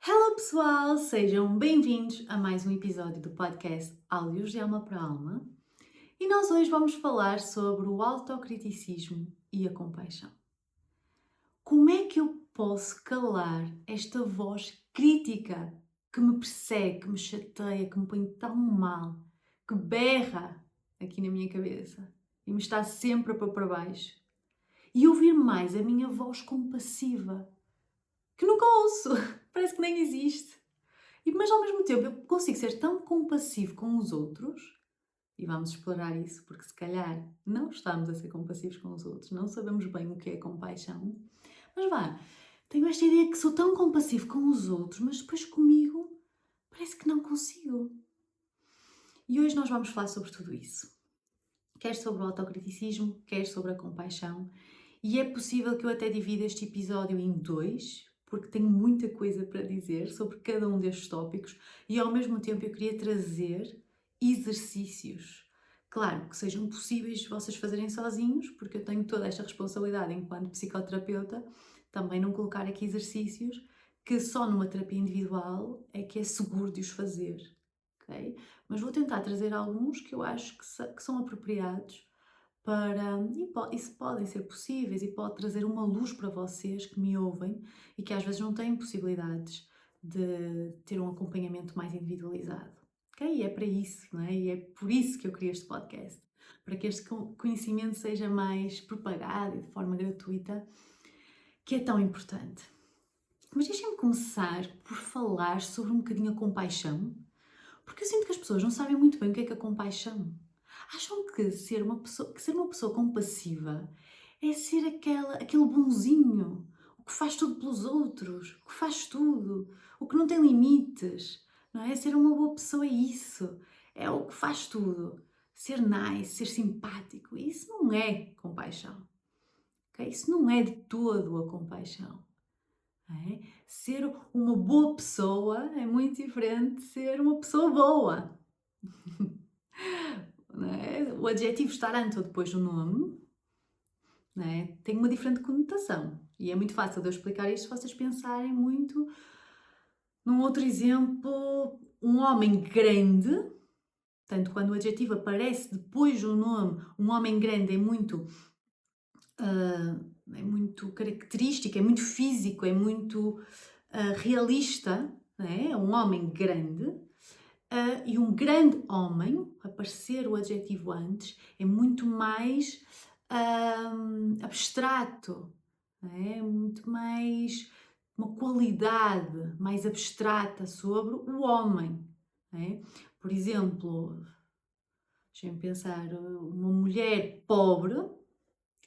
Hello pessoal, sejam bem-vindos a mais um episódio do podcast Áudios de Alma para Alma e nós hoje vamos falar sobre o autocriticismo e a compaixão. Como é que eu posso calar esta voz crítica que me persegue, que me chateia, que me põe tão mal, que berra aqui na minha cabeça e me está sempre a pôr para baixo e ouvir mais a minha voz compassiva, que nunca ouço, parece que nem existe. Mas ao mesmo tempo eu consigo ser tão compassivo com os outros, e vamos explorar isso, porque se calhar não estamos a ser compassivos com os outros, não sabemos bem o que é compaixão, mas tenho esta ideia que sou tão compassivo com os outros, mas depois comigo parece que não consigo. E hoje nós vamos falar sobre tudo isso. Quer sobre o autocriticismo, quer sobre a compaixão, e é possível que eu até divida este episódio em dois, porque tenho muita coisa para dizer sobre cada um destes tópicos e ao mesmo tempo eu queria trazer exercícios. Claro, que sejam possíveis vocês fazerem sozinhos, porque eu tenho toda esta responsabilidade enquanto psicoterapeuta, também não colocar aqui exercícios que só numa terapia individual é que é seguro de os fazer, ok? Mas vou tentar trazer alguns que eu acho que são apropriados isso podem ser possíveis e pode trazer uma luz para vocês que me ouvem e que às vezes não têm possibilidades de ter um acompanhamento mais individualizado. Ok? E é para isso, não é? E é por isso que eu criei este podcast. Para que este conhecimento seja mais propagado e de forma gratuita, que é tão importante. Mas deixem-me começar por falar sobre um bocadinho a compaixão, porque eu sinto que as pessoas não sabem muito bem o que é a compaixão. Acham que ser uma pessoa compassiva é ser aquele bonzinho, o que faz tudo pelos outros, o que faz tudo, o que não tem limites, não é? Ser uma boa pessoa é isso, é o que faz tudo. Ser nice, ser simpático, isso não é compaixão, ok? Isso não é de todo a compaixão. É? Ser uma boa pessoa é muito diferente de ser uma pessoa boa. É? O adjetivo estar antes ou depois do nome, tem uma diferente conotação. E é muito fácil de eu explicar isto se vocês pensarem muito num outro exemplo, um homem grande. Portanto, quando o adjetivo aparece depois do nome, um homem grande é muito característico, é muito físico, é muito realista, é um homem grande. E um grande homem, aparecer o adjetivo antes, é muito mais abstrato, é muito mais uma qualidade mais abstrata sobre o homem. É? Por exemplo, deixem-me pensar, uma mulher pobre,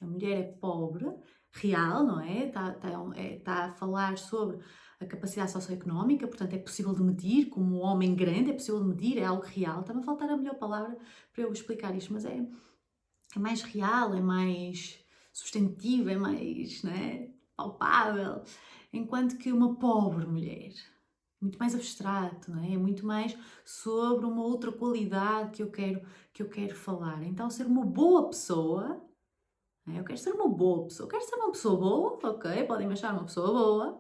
a mulher é pobre, real, não é? Está a falar sobre a capacidade socioeconómica, portanto é possível de medir, como um homem grande é possível de medir, é algo real. Está-me a faltar a melhor palavra para eu explicar isto, mas é mais real, é mais substantivo, é mais, não é? Palpável. Enquanto que uma pobre mulher, muito mais abstrato, não é? É muito mais sobre uma outra qualidade que eu quero falar. Então ser uma boa pessoa, eu quero ser uma boa pessoa. Quero ser uma pessoa boa, ok? Podem me achar uma pessoa boa.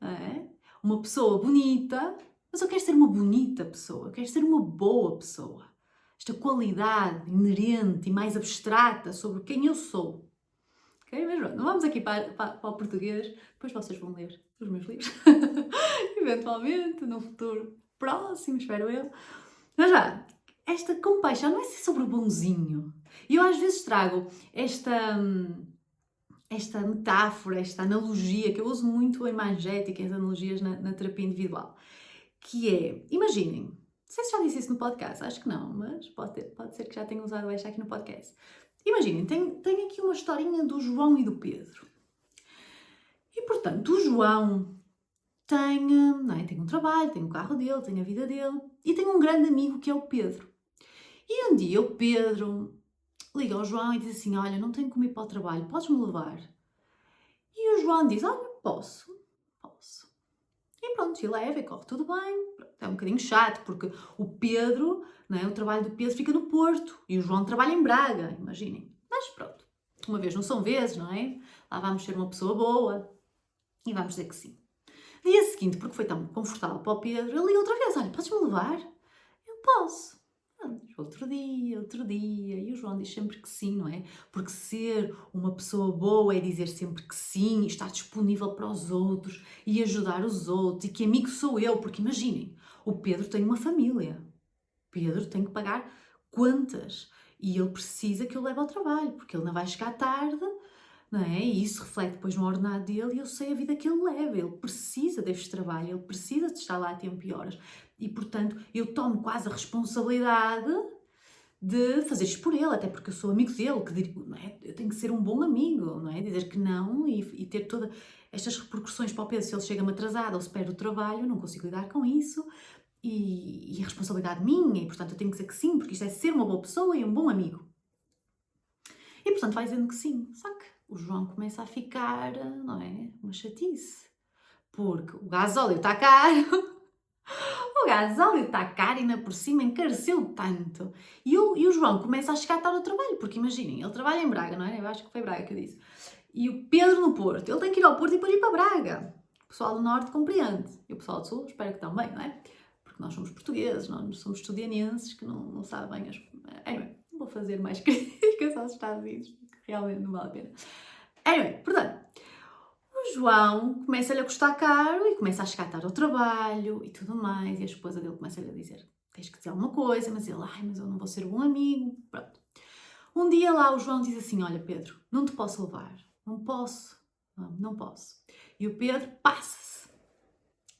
É? Uma pessoa bonita. Mas eu quero ser uma bonita pessoa. Eu quero ser uma boa pessoa. Esta qualidade inerente e mais abstrata sobre quem eu sou. Ok? Mas pronto, não vamos aqui para o português. Depois vocês vão ler os meus livros. Eventualmente, no futuro próximo, espero eu. Mas esta compaixão não é ser sobre o bonzinho. E eu às vezes trago esta metáfora, esta analogia, que eu uso muito a imagética, as analogias na terapia individual, que é, imaginem, não sei se já disse isso no podcast, acho que não, mas pode ser que já tenha usado esta aqui no podcast. Imaginem, tem aqui uma historinha do João e do Pedro. E, portanto, o João tem um trabalho, tem um carro dele, tem a vida dele, e tem um grande amigo que é o Pedro. E um dia o Pedro liga ao João e diz assim: olha, não tenho como ir para o trabalho, podes-me levar? E o João diz: olha, posso. E pronto, e leva e corre tudo bem. É um bocadinho chato, porque o Pedro, não é? O trabalho do Pedro fica no Porto e o João trabalha em Braga, imaginem. Mas pronto, uma vez não são vezes, não é? Lá vamos ser uma pessoa boa e vamos dizer que sim. Dia seguinte, porque foi tão confortável para o Pedro, ele liga outra vez: olha, podes-me levar? Eu posso. Pronto, outro dia, e o João diz sempre que sim, não é? Porque ser uma pessoa boa é dizer sempre que sim, e estar disponível para os outros e ajudar os outros, e que amigo sou eu, porque imaginem, o Pedro tem uma família, o Pedro tem que pagar contas e ele precisa que eu leve ao trabalho, porque ele não vai chegar tarde, não é? E isso reflete depois no ordenado dele e eu sei a vida que ele leva. Ele precisa deste trabalho, ele precisa de estar lá a tempo e horas. E, portanto, eu tomo quase a responsabilidade de fazer isto por ele, até porque eu sou amigo dele, que digo, não é? Eu tenho que ser um bom amigo, não é? Dizer que não e ter todas estas repercussões para o Pedro. Se ele chega-me atrasado ou se perde o trabalho, eu não consigo lidar com isso. E a responsabilidade minha, e portanto eu tenho que dizer que sim, porque isto é ser uma boa pessoa e um bom amigo. E portanto vai dizendo que sim. Só que o João começa a ficar, não é? Uma chatice. Porque o gasóleo está caro, o gasóleo está caro e ainda por cima encareceu tanto. E o João começa a chegar tarde ao trabalho, porque imaginem, ele trabalha em Braga, não é? Eu acho que foi Braga que eu disse. E o Pedro no Porto, ele tem que ir ao Porto e depois ir para Braga. O pessoal do Norte compreende. E o pessoal do Sul espero que também, não é? Porque nós somos portugueses, nós somos estudianenses que não sabem as... Anyway, não vou fazer mais críticas aos Estados Unidos, porque realmente não vale a pena. Anyway, portanto, o João começa-lhe a custar caro e começa a chegar tarde ao trabalho e tudo mais, e a esposa dele começa-lhe a dizer: tens que dizer alguma coisa, mas ele, ai, mas eu não vou ser bom amigo. Pronto. Um dia lá o João diz assim: olha, Pedro, não te posso levar, não posso, não posso. E o Pedro passa-se.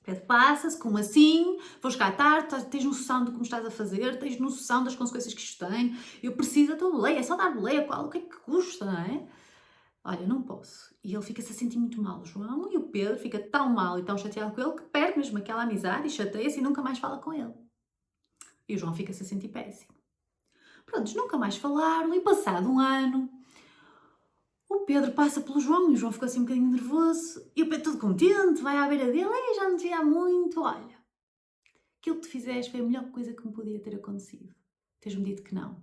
Pedro passa-se, como assim? Vou chegar tarde, tens noção de como estás a fazer, tens noção das consequências que isto tem, eu preciso da tua boleia, é só dar boleia, o que é que custa, não é? Olha, não posso. E ele fica-se a sentir muito mal, o João, e o Pedro fica tão mal e tão chateado com ele que perde mesmo aquela amizade e chateia-se e nunca mais fala com ele. E o João fica-se a sentir péssimo. Prontos, nunca mais falaram e passado um ano, o Pedro passa pelo João e o João fica assim um bocadinho nervoso e o Pedro todo contente, vai à beira dele: ei, já não te vi há muito, olha, aquilo que tu fizeste foi a melhor coisa que me podia ter acontecido. Tens-me dito que não.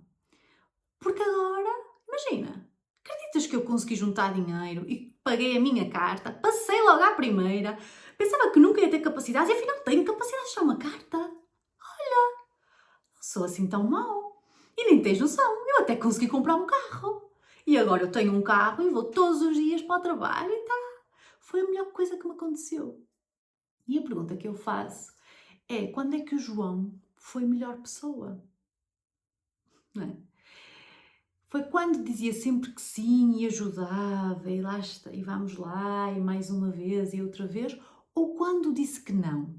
Porque agora, imagina, acreditas que eu consegui juntar dinheiro e paguei a minha carta, passei logo à primeira, pensava que nunca ia ter capacidade e afinal tenho capacidade de achar uma carta. Não sou assim tão mau. E nem tens noção, eu até consegui comprar um carro. E agora eu tenho um carro e vou todos os dias para o trabalho e tá. Foi a melhor coisa que me aconteceu. E a pergunta que eu faço é: quando é que o João foi melhor pessoa? Não é? Foi quando dizia sempre que sim e ajudava e lá está, e vamos lá e mais uma vez e outra vez, ou quando disse que não?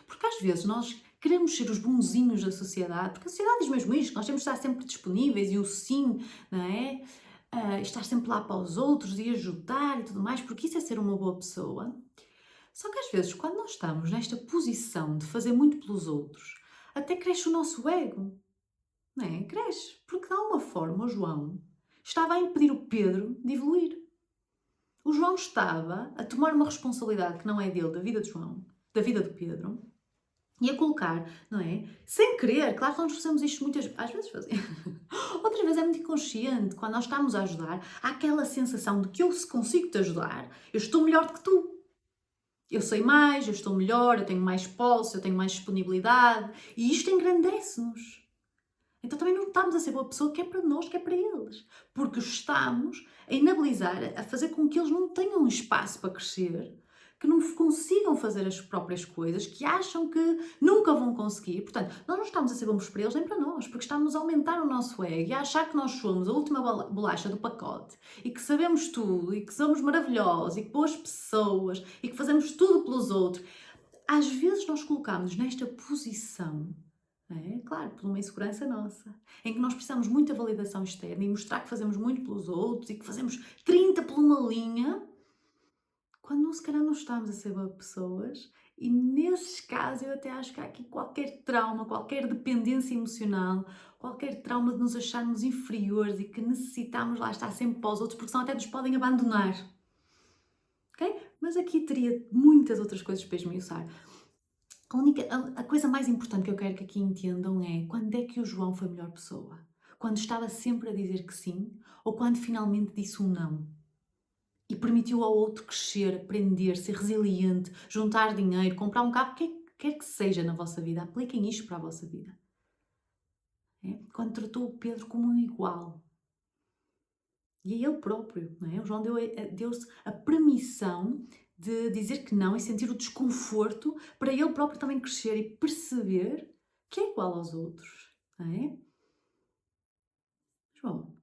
Porque às vezes nós queremos ser os bonzinhos da sociedade, porque a sociedade diz mesmo isto, nós temos de estar sempre disponíveis e o sim, não é? Estar sempre lá para os outros e ajudar e tudo mais, porque isso é ser uma boa pessoa. Só que às vezes, quando nós estamos nesta posição de fazer muito pelos outros, até cresce o nosso ego. Não é? Cresce. Porque de alguma forma o João estava a impedir o Pedro de evoluir. O João estava a tomar uma responsabilidade que não é dele, da vida de João, da vida do Pedro, e a colocar, não é? Sem querer, claro que nós fazemos isto muitas às vezes fazemos. Outras vezes é muito inconsciente, quando nós estamos a ajudar, há aquela sensação de que eu se consigo te ajudar, eu estou melhor do que tu. Eu sei mais, eu estou melhor, eu tenho mais posse, eu tenho mais disponibilidade, e isto engrandece-nos. Então também não estamos a ser boa pessoa, que é para nós, que é para eles. Porque estamos a inabilizar, a fazer com que eles não tenham espaço para crescer, que não consigam fazer as próprias coisas, que acham que nunca vão conseguir. Portanto, nós não estamos a ser bons para eles nem para nós, porque estamos a aumentar o nosso ego e a achar que nós somos a última bolacha do pacote e que sabemos tudo e que somos maravilhosos e que boas pessoas e que fazemos tudo pelos outros. Às vezes nós colocamos nesta posição, é, claro, por uma insegurança nossa, em que nós precisamos de muita validação externa e mostrar que fazemos muito pelos outros e que fazemos 30 por uma linha, quando se calhar não estamos a ser boas pessoas. E nesses casos eu até acho que há aqui qualquer trauma, qualquer dependência emocional, qualquer trauma de nos acharmos inferiores e que necessitamos lá estar sempre para os outros, porque senão até nos podem abandonar. Ok? Mas aqui teria muitas outras coisas para esmiuçar. A coisa mais importante que eu quero que aqui entendam é: quando é que o João foi a melhor pessoa? Quando estava sempre a dizer que sim ou quando finalmente disse um não? e permitiu ao outro crescer, aprender, ser resiliente, juntar dinheiro, comprar um carro, o que quer que seja na vossa vida, apliquem isto para a vossa vida. Quando tratou o Pedro como um igual. E é ele próprio, não é? O João deu-se a permissão de dizer que não e sentir o desconforto para ele próprio também crescer e perceber que é igual aos outros, não é? João,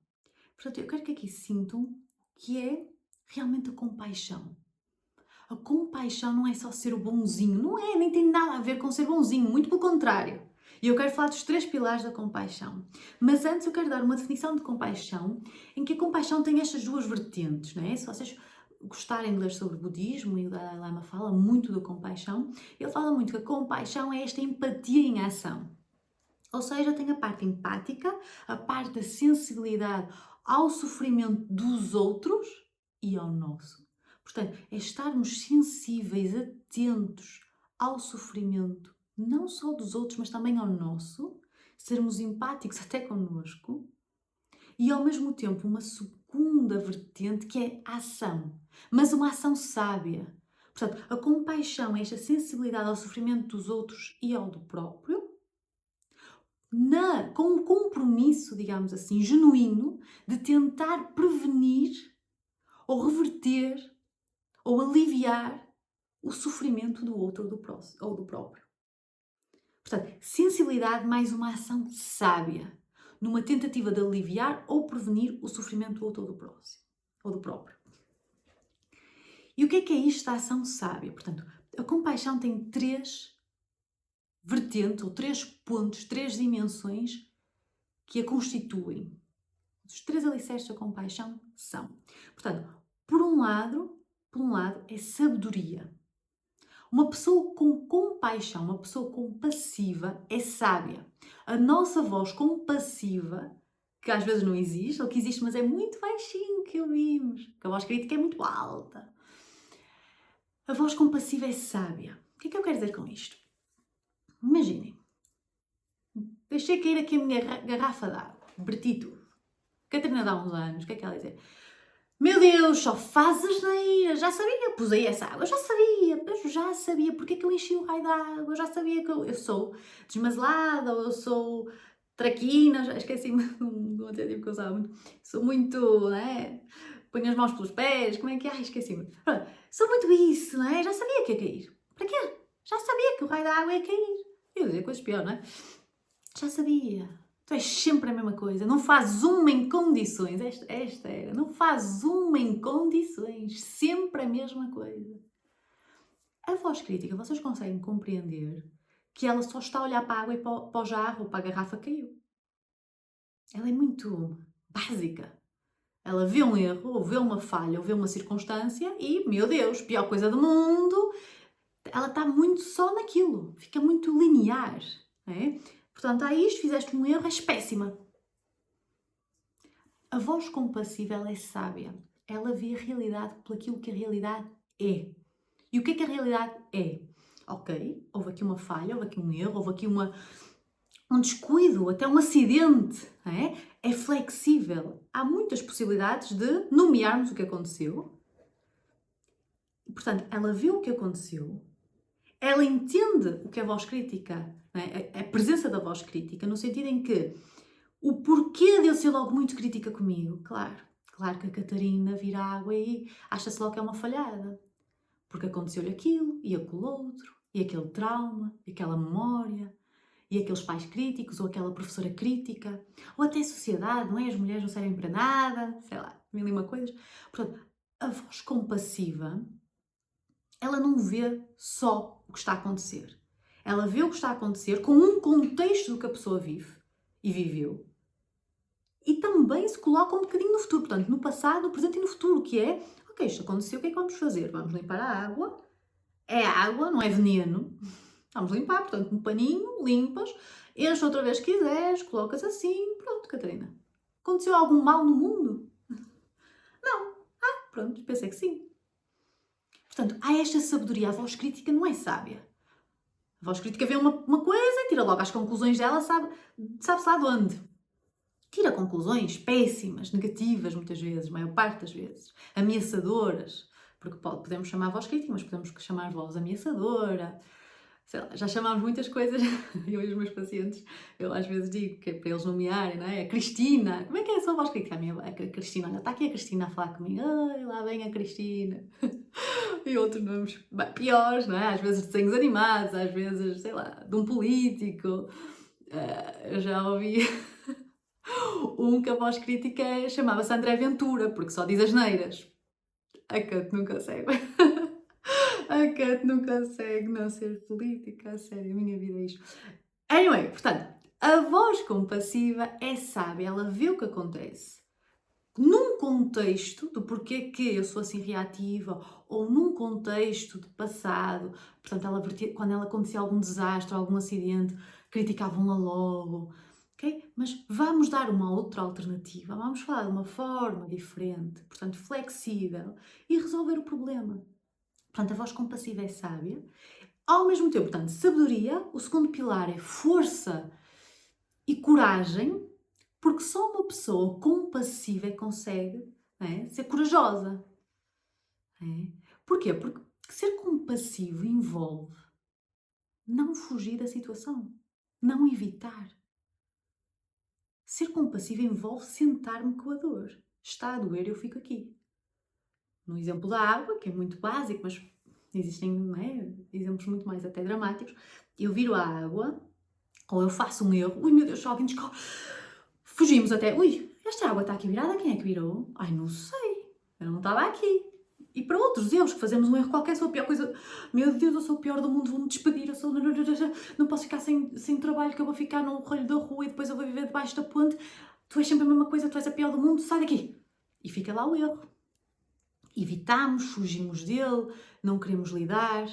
portanto, eu quero que aqui sintam que é realmente a compaixão. A compaixão não é só ser o bonzinho, não é, nem tem nada a ver com ser bonzinho, muito pelo contrário. E eu quero falar dos 3 pilares da compaixão. Mas antes eu quero dar uma definição de compaixão, em que a compaixão tem estas 2 vertentes, não é? Se vocês gostarem de ler sobre o budismo, e o Dalai Lama fala muito da compaixão, ele fala muito que a compaixão é esta empatia em ação. Ou seja, tem a parte empática, a parte da sensibilidade ao sofrimento dos outros e ao nosso. Portanto, é estarmos sensíveis, atentos ao sofrimento, não só dos outros, mas também ao nosso, sermos empáticos até connosco, e ao mesmo tempo uma segunda vertente que é a ação, mas uma ação sábia. Portanto, a compaixão é esta sensibilidade ao sofrimento dos outros e ao do próprio, com um compromisso, digamos assim, genuíno, de tentar prevenir ou reverter ou aliviar o sofrimento do outro ou do próprio. Portanto, sensibilidade mais uma ação sábia, numa tentativa de aliviar ou prevenir o sofrimento do outro ou do próximo, ou do próprio. E o que é isto da ação sábia? Portanto, a compaixão tem 3 vertentes, ou 3 pontos, 3 dimensões que a constituem. Os 3 alicerces da compaixão são. Portanto, por um lado é sabedoria. Uma pessoa com compaixão, uma pessoa compassiva é sábia. A nossa voz compassiva, que às vezes não existe, ou que existe, mas é muito baixinho, que ouvimos, porque a voz crítica é muito alta. A voz compassiva é sábia. O que é que eu quero dizer com isto? Imaginem, deixei cair aqui a minha garrafa de água, verti tudo. Catarina dá uns anos, o que é que ela dizer? Meu Deus, só faz asneira, já sabia, pus aí essa água, eu já sabia porque é que eu enchi o raio da água, eu já sabia que eu sou desmazelada, ou eu sou traquina, já esqueci-me de um adjetivo que eu usava muito, sou muito, né, ponho as mãos pelos pés, como é que é? Ai, esqueci-me. Pronto, sou muito isso, não é? Já sabia que ia cair. Para quê? Já sabia que o raio da água ia cair. Eu ia dizer coisas piores, não é? Já sabia. Tu és sempre a mesma coisa, não fazes uma em condições, esta era, não fazes uma em condições, sempre a mesma coisa. A voz crítica, vocês conseguem compreender que ela só está a olhar para a água e para o jarro ou para a garrafa que caiu. Ela é muito básica. Ela vê um erro, ou vê uma falha, ou vê uma circunstância e, meu Deus, pior coisa do mundo, ela está muito só naquilo, fica muito linear, não é? Portanto, há isto, fizeste um erro, és péssima. A voz compassiva, ela é sábia. Ela vê a realidade por aquilo que a realidade é. E o que a realidade é? Ok, houve aqui uma falha, houve aqui um erro, houve aqui um descuido, até um acidente. Não é? É flexível. Há muitas possibilidades de nomearmos o que aconteceu. E, portanto, ela vê o que aconteceu, ela entende o que é a voz crítica, não é? A presença da voz crítica, no sentido em que o porquê de eu ser logo muito crítica comigo, claro que a Catarina vira água e acha-se logo que é uma falhada, porque aconteceu-lhe aquilo, e aquele outro, e aquele trauma, e aquela memória, e aqueles pais críticos, ou aquela professora crítica, ou até a sociedade, não é? As mulheres não servem para nada, sei lá, mil e uma coisas. Portanto, a voz compassiva, ela não vê só o que está a acontecer. Ela vê o que está a acontecer com um contexto do que a pessoa vive e viveu. E também se coloca um bocadinho no futuro. Portanto, no passado, no presente e no futuro, que é, ok, isto aconteceu, o que é que vamos fazer? Vamos limpar a água. É água, não é veneno. Vamos limpar, portanto, um paninho, limpas, enche outra vez se quiseres, colocas assim, pronto, Catarina. Aconteceu algum mal no mundo? Não. Pronto, pensei que sim. Portanto, há esta sabedoria. A voz crítica não é sábia. A voz crítica vê uma coisa e tira logo as conclusões dela, sabe-se lá de onde. tira conclusões péssimas, negativas muitas vezes, maior parte das vezes, ameaçadoras, porque podemos chamar a voz crítica, mas podemos chamar a voz ameaçadora, sei lá, já chamámos muitas coisas, eu e os meus pacientes, eu às vezes digo que é para eles nomearem, não é? A Cristina, como é que é a sua voz crítica? A Cristina, olha, está aqui a Cristina a falar comigo, ai, lá vem a Cristina. E outros nomes bem, piores, não é? Às vezes desenhos animados, às vezes, sei lá, de um político. Eu já ouvi um que a voz crítica chamava-se André Ventura, porque só diz asneiras. A Cat não consegue. A Cat não consegue não ser política, a sério, a minha vida é isto. Anyway, portanto, a voz compassiva é sábia, ela vê o que acontece. Num contexto do porquê que eu sou assim reativa, ou num contexto de passado, portanto, quando ela acontecia algum desastre, algum acidente, criticavam-la logo, ok? Mas vamos dar uma outra alternativa, vamos falar de uma forma diferente, portanto, flexível, e resolver o problema. Portanto, a voz compassiva é sábia. Ao mesmo tempo, portanto, sabedoria, o segundo pilar é força e coragem, porque só uma pessoa compassiva é que consegue, ser corajosa. Porquê? Porque ser compassivo envolve não fugir da situação, não evitar. Ser compassivo envolve sentar-me com a dor. Está a doer, eu fico aqui. No exemplo da água, que é muito básico, mas existem exemplos muito mais até dramáticos, eu viro a água, ou eu faço um erro, ui meu Deus, só alguém descobre, fugimos até, ui, esta água está aqui virada, quem é que virou? Ai, não sei, eu não estava aqui. E para outros erros, que fazemos um erro qualquer, sou a pior coisa, meu Deus, eu sou o pior do mundo, vou-me despedir, eu sou, não posso ficar sem trabalho, que eu vou ficar no rolho da rua e depois eu vou viver debaixo da ponte, tu és sempre a mesma coisa, tu és a pior do mundo, sai daqui. E fica lá o erro. Evitamos, fugimos dele, não queremos lidar.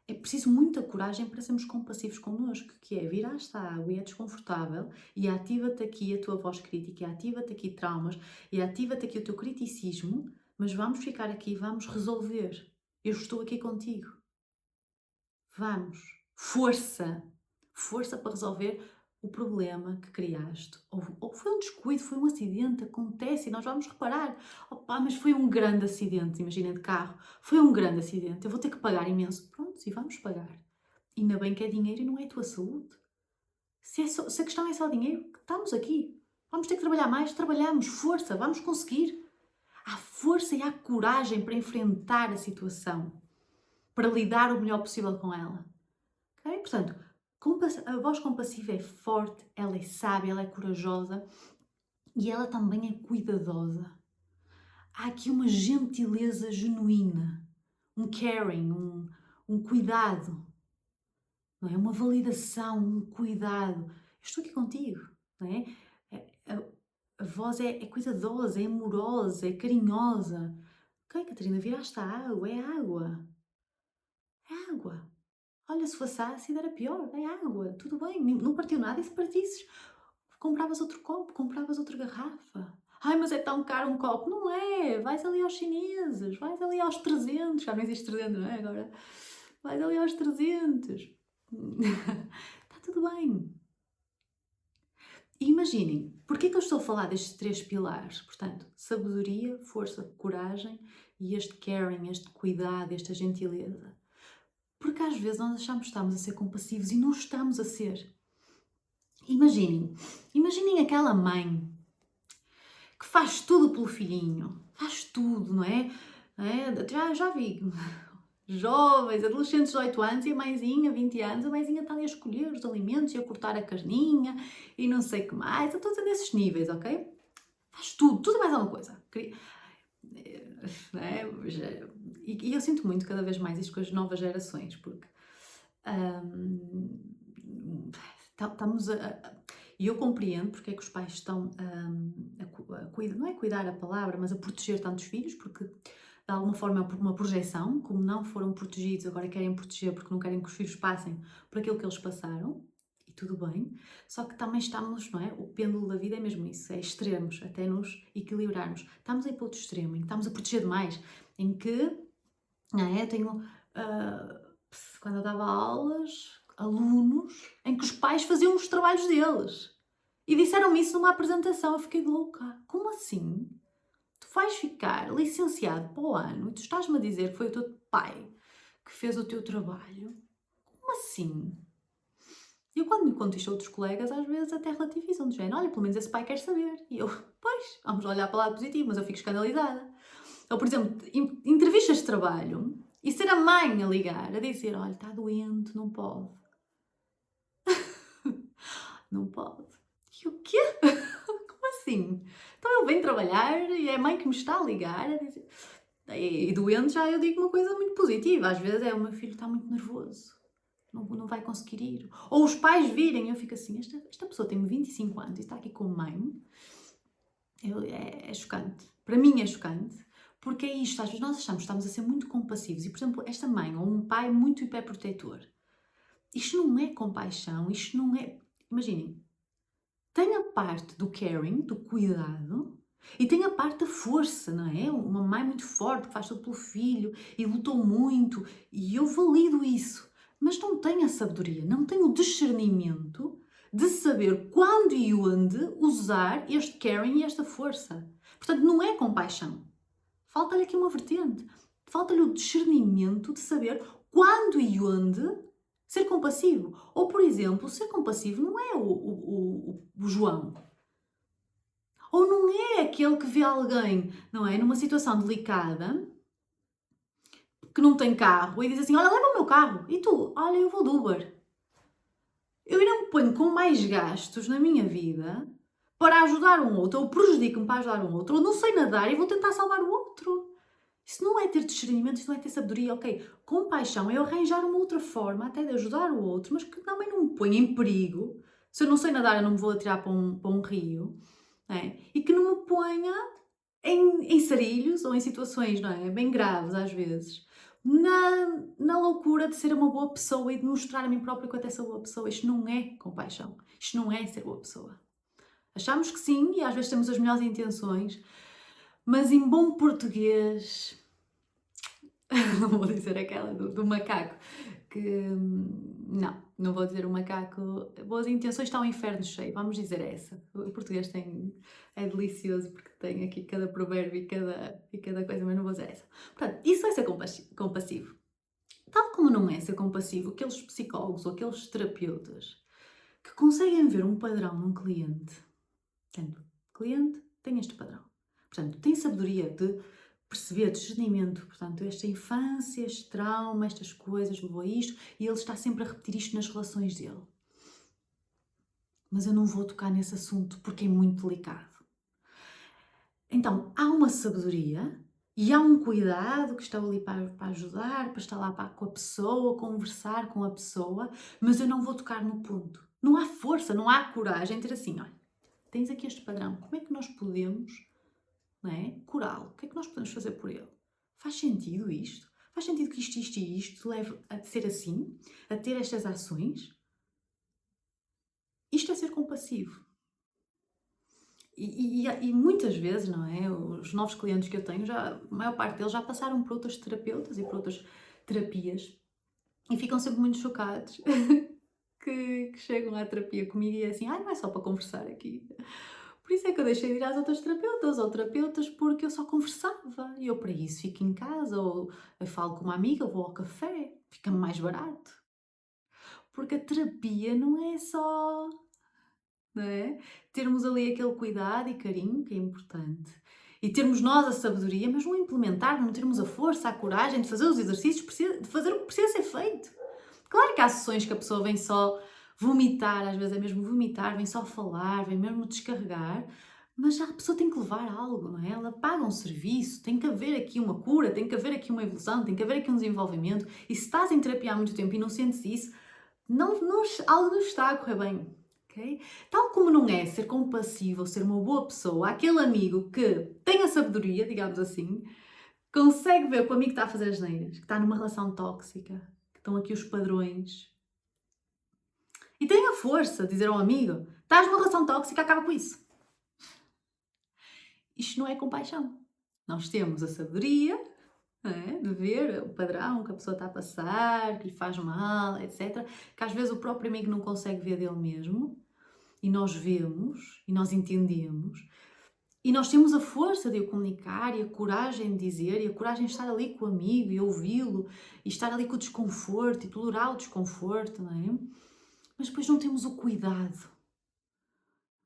É preciso muita coragem para sermos compassivos connosco, que é virar-te à água e é desconfortável, e ativa-te aqui a tua voz crítica, e ativa-te aqui traumas, e ativa-te aqui o teu criticismo, mas vamos ficar aqui, vamos resolver. Eu estou aqui contigo. Vamos. Força. Força para resolver o problema que criaste. Ou foi um descuido, foi um acidente, acontece e nós vamos reparar. Opa, mas foi um grande acidente, imagina de carro. Foi um grande acidente, eu vou ter que pagar imenso. Pronto, e vamos pagar. Ainda bem que é dinheiro e não é a tua saúde. Se a questão é só dinheiro, estamos aqui. Vamos ter que trabalhar mais, trabalhamos, força, vamos conseguir. Há força e há coragem para enfrentar a situação, para lidar o melhor possível com ela. Okay? Portanto, a voz compassiva é forte, ela é sábia, ela é corajosa e ela também é cuidadosa. Há aqui uma gentileza genuína, um caring, um cuidado, não é? Uma validação, um cuidado. Eu estou aqui contigo, não é? A voz é cuidadosa, é amorosa, é carinhosa. Ok, Catarina, viraste a água, é água. É água. Olha, se fosse ácido era pior, é água, tudo bem, não partiu nada e se partisses, compravas outro copo, compravas outra garrafa. Ai, mas é tão caro um copo. Não é, vais ali aos chineses, vais ali aos 300, já não existe 300, não é agora? Vais ali aos 300. Está tudo bem. E imaginem, porquê que eu estou a falar destes três pilares? Portanto, sabedoria, força, coragem e este caring, este cuidado, esta gentileza. Porque às vezes nós achamos que estamos a ser compassivos e não estamos a ser. Imaginem aquela mãe que faz tudo pelo filhinho, faz tudo, não é? Já vi jovens, adolescentes de 18 anos e a mãezinha, 20 anos, a mãezinha está ali a escolher os alimentos e a cortar a carninha e não sei o que mais, eu estou a dizer nesses níveis, ok? Faz tudo, tudo e mais alguma coisa. Não é? E eu sinto muito cada vez mais isto com as novas gerações, porque estamos e eu compreendo porque é que os pais estão a cuidar, não é cuidar a palavra, mas a proteger tantos filhos, porque de alguma forma é uma projeção, como não foram protegidos, agora querem proteger porque não querem que os filhos passem por aquilo que eles passaram, e tudo bem, só que também estamos, não é? O pêndulo da vida é mesmo isso, é extremos, até nos equilibrarmos. Estamos aí para outro extremo, em que estamos a proteger demais, em que, não é? Eu tenho, quando eu dava aulas, alunos, em que os pais faziam os trabalhos deles. E disseram-me isso numa apresentação, eu fiquei louca. Como assim? Tu vais ficar licenciado para o ano e tu estás-me a dizer que foi o teu pai que fez o teu trabalho? Como assim? E eu, quando lhe conto isto a outros colegas, às vezes até relativizam, de género, olha, pelo menos esse pai quer saber. E eu, pois, vamos olhar para o lado positivo, mas eu fico escandalizada. Ou, por exemplo, entrevistas de trabalho e ser a mãe a ligar, a dizer, olha, está doente, não pode. Não pode. E o quê? Como assim? Então ele vem trabalhar e é a mãe que me está a ligar a dizer... E doente já eu digo uma coisa muito positiva. Às vezes é o meu filho está muito nervoso. Não vai conseguir ir. Ou os pais virem e eu fico assim, esta pessoa tem 25 anos e está aqui com mãe. É chocante. Para mim é chocante. Porque é isto, às vezes nós achamos que estamos a ser muito compassivos. E, por exemplo, esta mãe ou um pai muito hiperprotetor. Isto não é compaixão, isto não é... Imaginem, tem a parte do caring, do cuidado, e tem a parte da força, não é? Uma mãe muito forte que faz tudo pelo filho e lutou muito, e eu valido isso. Mas não tem a sabedoria, não tem o discernimento de saber quando e onde usar este caring e esta força. Portanto, não é compaixão. Falta-lhe aqui uma vertente. Falta-lhe o discernimento de saber quando e onde ser compassivo. Ou, por exemplo, ser compassivo não é o João. Ou não é aquele que vê alguém, não é? Numa situação delicada, que não tem carro, e diz assim, olha, leva o meu carro. E tu, olha, eu vou do Uber. Eu ainda me ponho com mais gastos na minha vida para ajudar um outro, ou prejudico-me para ajudar um outro, ou não sei nadar e vou tentar salvar o outro. Isso não é ter discernimento, isso não é ter sabedoria, ok? Compaixão é eu arranjar uma outra forma até de ajudar o outro, mas que também não me ponha em perigo. Se eu não sei nadar, eu não me vou atirar para um rio. Não é? E que não me ponha em sarilhos ou em situações, não é? Bem graves às vezes. Na loucura de ser uma boa pessoa e de mostrar a mim própria que eu até sou boa pessoa. Isto não é compaixão. Isto não é ser boa pessoa. Achamos que sim e às vezes temos as melhores intenções, mas em bom português, não vou dizer aquela do macaco, que não vou dizer o macaco, boas intenções está o inferno cheio, vamos dizer essa. O português é delicioso porque tem aqui cada provérbio e cada coisa, mas não vou dizer essa. Portanto, isso é ser compassivo. Tal como não é ser compassivo aqueles psicólogos ou aqueles terapeutas que conseguem ver um padrão num cliente. Portanto, o cliente tem este padrão. Portanto, tem sabedoria de perceber, discernimento. Portanto, esta infância, este trauma, estas coisas, levou a isto e ele está sempre a repetir isto nas relações dele. Mas eu não vou tocar nesse assunto porque é muito delicado. Então, há uma sabedoria e há um cuidado que está ali para ajudar, para estar lá com a pessoa, conversar com a pessoa, mas eu não vou tocar no ponto. Não há força, não há coragem de ter assim, olha, tens aqui este padrão, como é que nós podemos, não é, curá-lo? O que é que nós podemos fazer por ele? Faz sentido isto? Faz sentido que isto e isto leve a ser assim? A ter estas ações? Isto é ser compassivo. E muitas vezes, não é? Os novos clientes que eu tenho, a maior parte deles já passaram por outros terapeutas e por outras terapias e ficam sempre muito chocados que chegam à terapia comigo e é assim, não é só para conversar aqui. Por isso é que eu deixei de ir às outras terapeutas ou terapeutas porque eu só conversava e eu para isso fico em casa ou eu falo com uma amiga, vou ao café, fica-me mais barato. Porque a terapia não é só, não é? Termos ali aquele cuidado e carinho que é importante. E termos nós a sabedoria, mas não implementar, não termos a força, a coragem de fazer os exercícios, de fazer o que precisa ser feito. Claro que há sessões que a pessoa vem só vomitar, às vezes é mesmo vomitar, vem só falar, vem mesmo descarregar, mas já a pessoa tem que levar algo, não é? Ela paga um serviço, tem que haver aqui uma cura, tem que haver aqui uma evolução, tem que haver aqui um desenvolvimento. E se estás em terapia há muito tempo e não sentes isso, algo não está a correr bem. Okay? Tal como não é ser compassivo ou ser uma boa pessoa, aquele amigo que tem a sabedoria, digamos assim, consegue ver que o amigo está a fazer as neiras, que está numa relação tóxica, que estão aqui os padrões. E tem a força de dizer ao amigo, estás numa relação tóxica, acaba com isso. Isto não é compaixão. Nós temos a sabedoria, de ver o padrão que a pessoa está a passar, que lhe faz mal, etc. Que às vezes o próprio amigo não consegue ver dele mesmo. e nós vemos, e nós entendemos, e nós temos a força de o comunicar e a coragem de dizer e a coragem de estar ali com o amigo e ouvi-lo e estar ali com o desconforto e tolerar o desconforto, não é? Mas depois não temos o cuidado,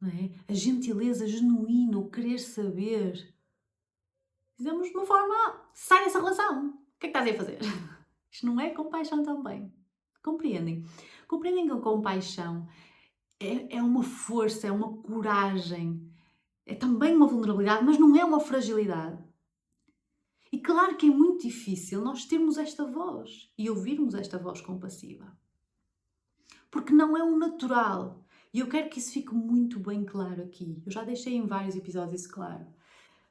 não é? A gentileza genuína, o querer saber. Dizemos de uma forma, sai dessa relação, o que é que estás aí a fazer? Isto não é compaixão também. Compreendem? Compreendem que a compaixão é uma força, é uma coragem, é também uma vulnerabilidade, mas não é uma fragilidade. E claro que é muito difícil nós termos esta voz e ouvirmos esta voz compassiva. Porque não é o natural. E eu quero que isso fique muito bem claro aqui. Eu já deixei em vários episódios isso claro.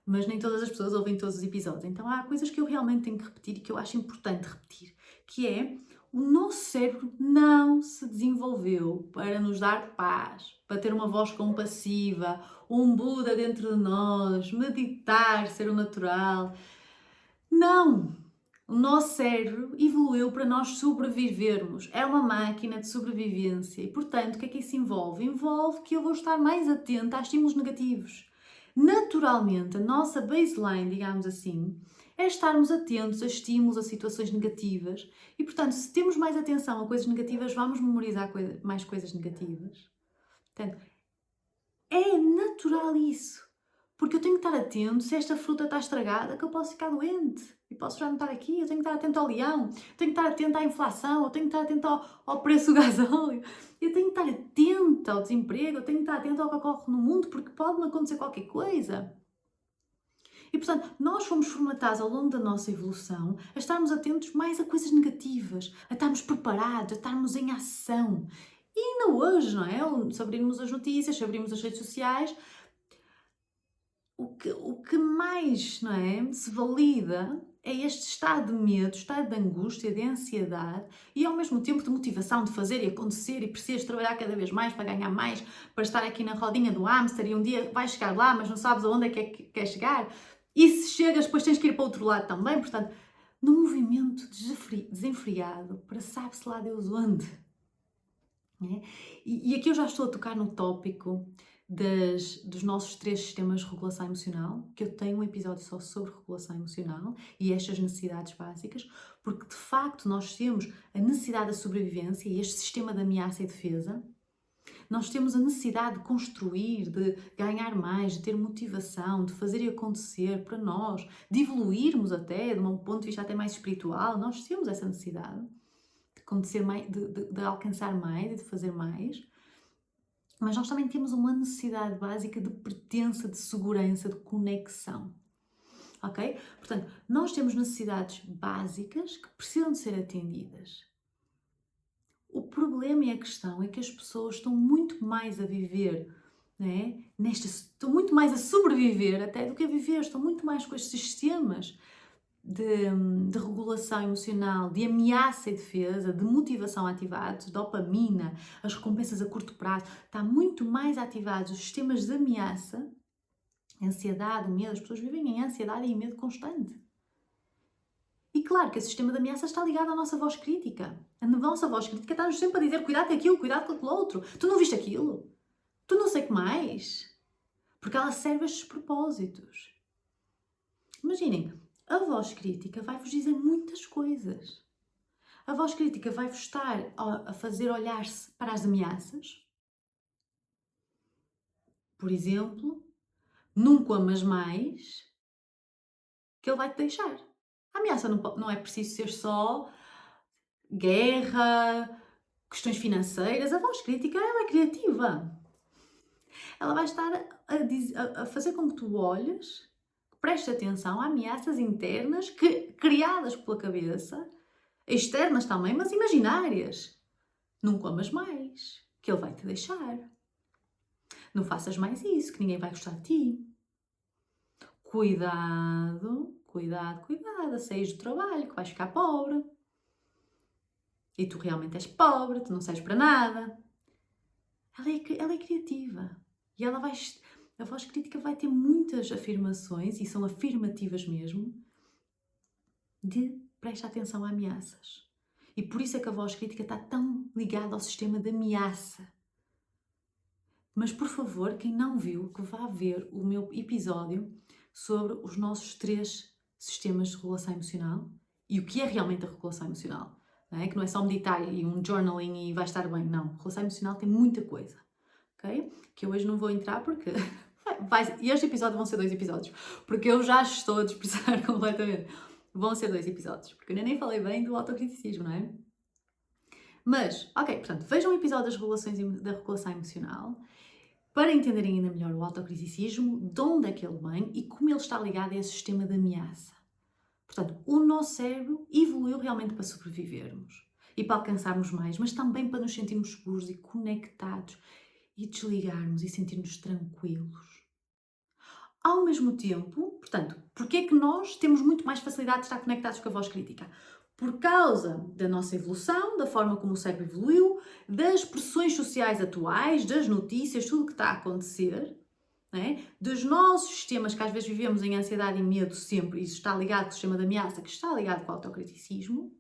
Mas nem todas as pessoas ouvem todos os episódios. Então há coisas que eu realmente tenho que repetir e que eu acho importante repetir. Que é, o nosso cérebro não se desenvolveu para nos dar paz, para ter uma voz compassiva, um Buda dentro de nós, meditar, ser o natural. Não! O nosso cérebro evoluiu para nós sobrevivermos. É uma máquina de sobrevivência. E, portanto, o que é que isso envolve? Envolve que eu vou estar mais atenta a estímulos negativos. Naturalmente, a nossa baseline, digamos assim, é estarmos atentos a estímulos, a situações negativas. E, portanto, se temos mais atenção a coisas negativas, vamos memorizar mais coisas negativas. Portanto, é natural isso. Porque eu tenho que estar atento se esta fruta está estragada, que eu posso ficar doente. E posso já não estar aqui, eu tenho que estar atento ao leão, tenho que estar atento à inflação, eu tenho que estar atento ao preço do gasóleo, eu tenho que estar atento ao desemprego, eu tenho que estar atento ao que ocorre no mundo, porque pode-me acontecer qualquer coisa. E, portanto, nós fomos formatados ao longo da nossa evolução a estarmos atentos mais a coisas negativas, a estarmos preparados, a estarmos em ação. E ainda hoje, não é? Se abrirmos as notícias, se abrirmos as redes sociais, o que mais, não é, se valida é este estado de medo, estado de angústia, de ansiedade e ao mesmo tempo de motivação de fazer e acontecer e precisas trabalhar cada vez mais para ganhar mais, para estar aqui na rodinha do hamster e um dia vais chegar lá, mas não sabes aonde é que quer chegar. E se chegas, depois tens que ir para o outro lado também. Portanto, num movimento desenfreado para sabe-se lá Deus onde. É? E aqui eu já estou a tocar no tópico dos nossos 3 sistemas de regulação emocional, que eu tenho um episódio só sobre regulação emocional e estas necessidades básicas, porque de facto nós temos a necessidade da sobrevivência e este sistema de ameaça e defesa. Nós temos a necessidade de construir, de ganhar mais, de ter motivação, de fazer e acontecer para nós, de evoluirmos até, de um ponto de vista até mais espiritual. Nós temos essa necessidade de acontecer mais, de alcançar mais e de fazer mais. Mas nós também temos uma necessidade básica de pertença, de segurança, de conexão. Ok? Portanto, nós temos necessidades básicas que precisam de ser atendidas. O problema e a questão é que as pessoas estão muito mais a viver, né? Estão muito mais a sobreviver até do que a viver, estão muito mais com estes sistemas de regulação emocional, de ameaça e defesa, de motivação ativados, dopamina, as recompensas a curto prazo, está muito mais ativados os sistemas de ameaça, ansiedade, o medo, as pessoas vivem em ansiedade e em medo constante. E claro que esse sistema de ameaça está ligado à nossa voz crítica. A nossa voz crítica está-nos sempre a dizer cuidado com aquilo, cuidado com aquilo outro. Tu não viste aquilo? Tu não sei o que mais? Porque ela serve a estes propósitos. Imaginem, a voz crítica vai-vos dizer muitas coisas. A voz crítica vai-vos estar a fazer olhar-se para as ameaças. Por exemplo, não comas mais, que ele vai-te deixar. A ameaça não é preciso ser só guerra, questões financeiras. A voz crítica, ela é criativa. Ela vai estar a fazer com que tu olhes, prestes atenção a ameaças internas criadas pela cabeça, externas também, mas imaginárias. Não comas mais, que ele vai te deixar. Não faças mais isso, que ninguém vai gostar de ti. Cuidado, cuidado, cuidado, a sair do trabalho, que vais ficar pobre. E tu realmente és pobre, tu não serves para nada. Ela é criativa. E a voz crítica vai ter muitas afirmações, e são afirmativas mesmo, de presta atenção a ameaças. E por isso é que a voz crítica está tão ligada ao sistema de ameaça. Mas, por favor, quem não viu, que vá ver o meu episódio sobre os nossos 3 sistemas de regulação emocional e o que é realmente a regulação emocional. Não é? Que não é só meditar e um journaling e vai estar bem. Não, regulação emocional tem muita coisa. Ok? Que eu hoje não vou entrar porque... E este episódio vão ser 2 episódios. Porque eu já estou a dispersar completamente. Vão ser 2 episódios. Porque eu nem falei bem do autocriticismo, não é? Mas, ok, portanto, vejam o episódio da regulação emocional para entenderem ainda melhor o autocriticismo, de onde é que ele vem e como ele está ligado a esse sistema de ameaça. Portanto, o nosso cérebro evoluiu realmente para sobrevivermos e para alcançarmos mais, mas também para nos sentirmos seguros e conectados e desligarmos e sentirmos tranquilos. Ao mesmo tempo, portanto, porque é que nós temos muito mais facilidade de estar conectados com a voz crítica? Por causa da nossa evolução, da forma como o cérebro evoluiu, das pressões sociais atuais, das notícias, tudo o que está a acontecer, né? Dos nossos sistemas que às vezes vivemos em ansiedade e medo sempre, isso está ligado com o sistema de ameaça, que está ligado com o autocriticismo.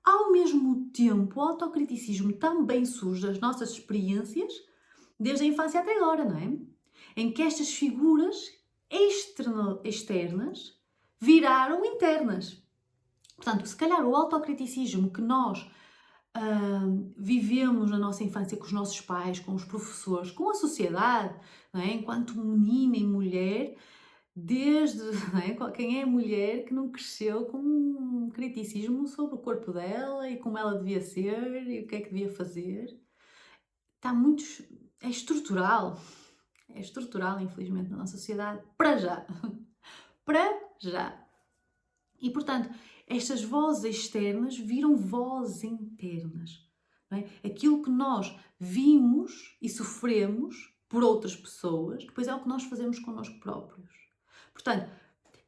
Ao mesmo tempo, o autocriticismo também surge das nossas experiências, desde a infância até agora, não é? Em que estas figuras externas viraram internas. Portanto, se calhar o autocriticismo que nós vivemos na nossa infância com os nossos pais, com os professores, com a sociedade, não é? Enquanto menina e mulher, desde não é? Quem é mulher que não cresceu com um criticismo sobre o corpo dela e como ela devia ser e o que é que devia fazer. Está muito... é estrutural, infelizmente, na nossa sociedade, para já. Para já. E, portanto, estas vozes externas viram vozes internas. Não é? Aquilo que nós vimos e sofremos por outras pessoas, depois é o que nós fazemos connosco próprios. Portanto,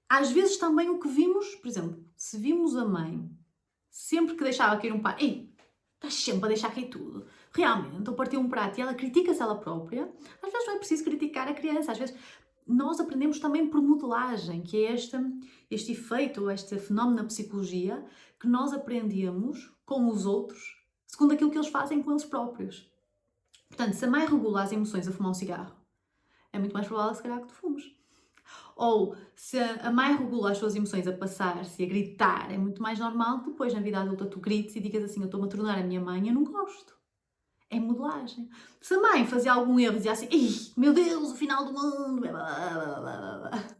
às vezes também o que vimos, por exemplo, se vimos a mãe sempre que deixava cair um prato, ei, estás sempre a deixar cair tudo, realmente, ou partiu um prato e ela critica-se ela própria, às vezes não é preciso criticar a criança, às vezes nós aprendemos também por modelagem, que é este efeito, este fenómeno na psicologia, que nós aprendemos com os outros, segundo aquilo que eles fazem com eles próprios. Portanto, se a mãe regula as emoções a fumar um cigarro, é muito mais provável, se calhar, que tu fumes. Ou se a mãe regula as suas emoções a passar-se e a gritar, é muito mais normal que depois, na vida adulta, tu grites e digas assim: eu estou-me a tornar a minha mãe, eu não gosto. É modelagem. Se a mãe fazia algum erro e dizia assim: meu Deus, o final do mundo, blá, blá, blá, blá,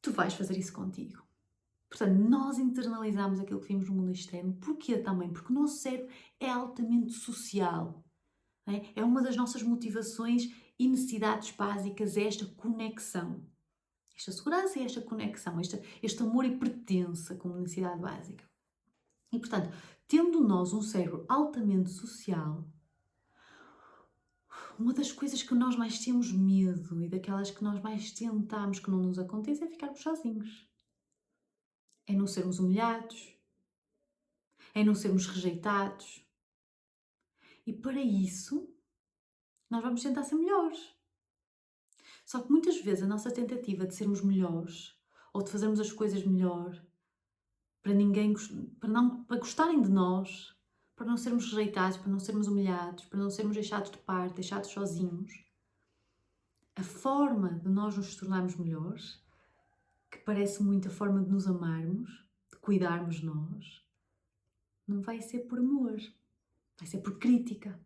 tu vais fazer isso contigo. Portanto, nós internalizamos aquilo que vimos no mundo externo. Porquê também? Porque o nosso cérebro é altamente social. É uma das nossas motivações e necessidades básicas, é esta conexão. Esta segurança e esta conexão, este amor e pertença como necessidade básica. E, portanto, tendo nós um cérebro altamente social, uma das coisas que nós mais temos medo e daquelas que nós mais tentamos que não nos aconteça é ficarmos sozinhos. É não sermos humilhados, é não sermos rejeitados. E para isso, nós vamos tentar ser melhores. Só que muitas vezes a nossa tentativa de sermos melhores ou de fazermos as coisas melhor para ninguém, para gostarem de nós, para não sermos rejeitados, para não sermos humilhados, para não sermos deixados de parte, deixados sozinhos, a forma de nós nos tornarmos melhores, que parece muito a forma de nos amarmos, de cuidarmos de nós, não vai ser por amor, vai ser por crítica.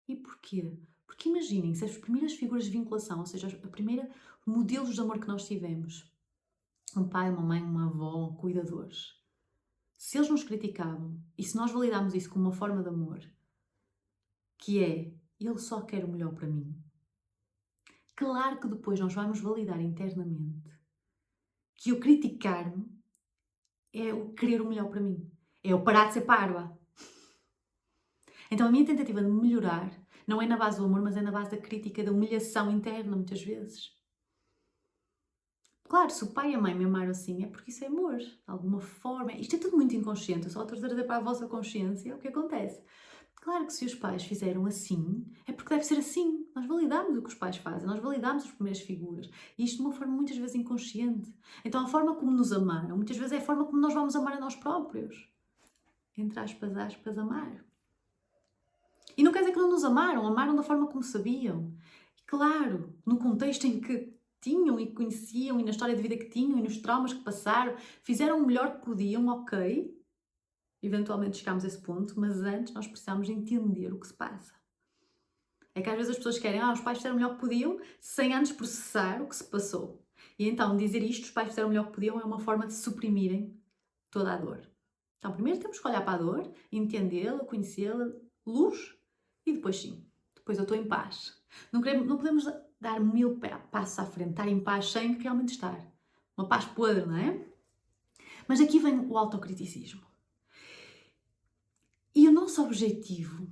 E porquê? Porque imaginem, se as primeiras figuras de vinculação, ou seja, a primeira modelos de amor que nós tivemos, um pai, uma mãe, uma avó, cuidadores, se eles nos criticavam e se nós validarmos isso como uma forma de amor, que é, ele só quer o melhor para mim, claro que depois nós vamos validar internamente que o criticar-me é o querer o melhor para mim, é eu parar de ser parva. Então a minha tentativa de melhorar não é na base do amor, mas é na base da crítica, da humilhação interna, muitas vezes. Claro, se o pai e a mãe me amaram assim, é porque isso é amor, de alguma forma. Isto é tudo muito inconsciente, eu só estou a trazer para a vossa consciência o que acontece. Claro que se os pais fizeram assim, é porque deve ser assim. Nós validamos o que os pais fazem, nós validamos as primeiras figuras. E isto de uma forma muitas vezes inconsciente. Então a forma como nos amaram, muitas vezes é a forma como nós vamos amar a nós próprios. Entre aspas, amar. E não quer dizer que não nos amaram, amaram da forma como sabiam. E claro, no contexto em que tinham e conheciam e na história de vida que tinham e nos traumas que passaram, fizeram o melhor que podiam, ok. Eventualmente chegámos a esse ponto, mas antes nós precisamos entender o que se passa. É que às vezes as pessoas querem, os pais fizeram o melhor que podiam, sem antes processar o que se passou. E então dizer isto, os pais fizeram o melhor que podiam, é uma forma de suprimirem toda a dor. Então primeiro temos que olhar para a dor, entendê-la, conhecê-la, luz, e depois sim, depois eu estou em paz. Não podemos dar 1000 passos à frente, estar em paz sem realmente estar. Uma paz podre, não é? Mas aqui vem o autocriticismo. E o nosso objetivo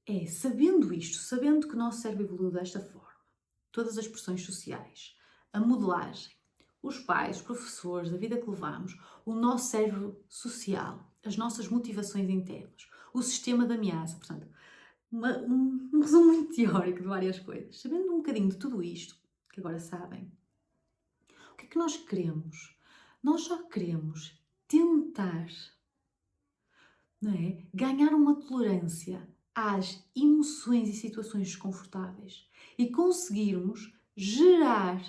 é, sabendo isto, sabendo que o nosso cérebro evoluiu desta forma, todas as pressões sociais, a modelagem, os pais, os professores, a vida que levamos, o nosso cérebro social, as nossas motivações internas, o sistema de ameaça, portanto, um resumo muito teórico de várias coisas. Sabendo um bocadinho de tudo isto, que agora sabem, o que é que nós queremos? Nós só queremos tentar, não é? Ganhar uma tolerância às emoções e situações desconfortáveis e conseguirmos gerar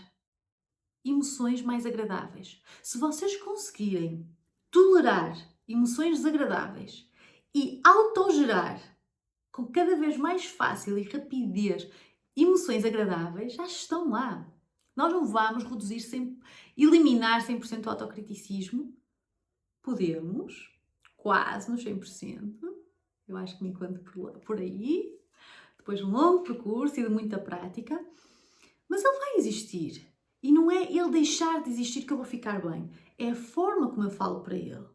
emoções mais agradáveis. Se vocês conseguirem tolerar emoções desagradáveis e autogerar com cada vez mais fácil e rapidez emoções agradáveis, já estão lá. Nós não vamos eliminar 100% o autocriticismo. Podemos, quase nos 100%. Eu acho que me encontro por aí. Depois de um longo percurso e de muita prática. Mas ele vai existir. E não é ele deixar de existir que eu vou ficar bem. É a forma como eu falo para ele.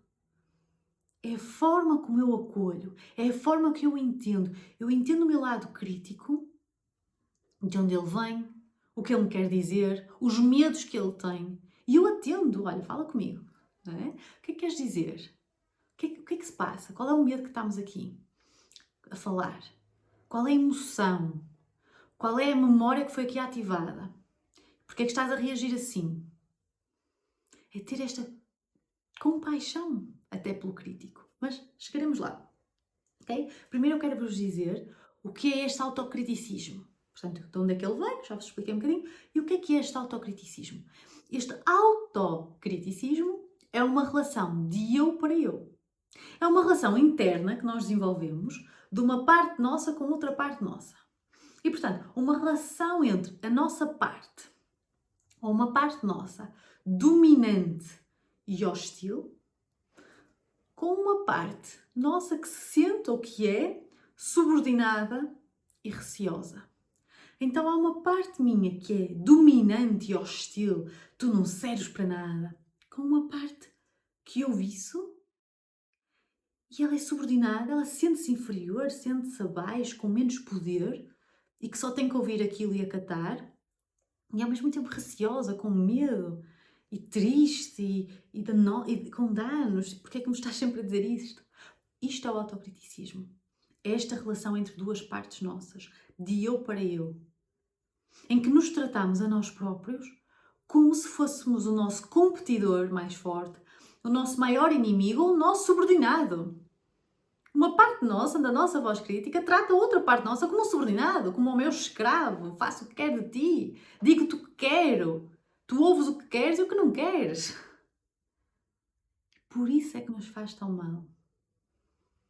É a forma como eu acolho. É a forma que eu entendo. Eu entendo o meu lado crítico, de onde ele vem, o que ele me quer dizer, os medos que ele tem. E eu atendo. Olha, fala comigo. Não é? O que é que queres dizer? O que é que se passa? Qual é o medo que estamos aqui a falar? Qual é a emoção? Qual é a memória que foi aqui ativada? Porque é que estás a reagir assim? É ter esta compaixão até pelo crítico. Mas chegaremos lá, ok? Primeiro eu quero vos dizer o que é este autocriticismo. Portanto, de onde é que ele vem, já vos expliquei um bocadinho. E o que é este autocriticismo? Este autocriticismo é uma relação de eu para eu. É uma relação interna que nós desenvolvemos de uma parte nossa com outra parte nossa. E, portanto, uma relação entre a nossa parte, ou uma parte nossa, dominante e hostil, com uma parte nossa que se sente ou que é subordinada e receosa. Então há uma parte minha que é dominante e hostil, tu não serves para nada, com uma parte que ouve isso e ela é subordinada, ela sente-se inferior, sente-se abaixo, com menos poder e que só tem que ouvir aquilo e acatar, e ao mesmo tempo receosa, com medo e triste e com danos. Porque é que me estás sempre a dizer isto? Isto é o autocriticismo. É esta relação entre duas partes nossas, de eu para eu, em que nos tratamos a nós próprios como se fôssemos o nosso competidor mais forte, o nosso maior inimigo ou o nosso subordinado. Uma parte nossa, da nossa voz crítica, trata a outra parte nossa como um subordinado, como o meu escravo. Faço o que quero de ti, digo-te o que quero, tu ouves o que queres e o que não queres. Por isso é que nos faz tão mal.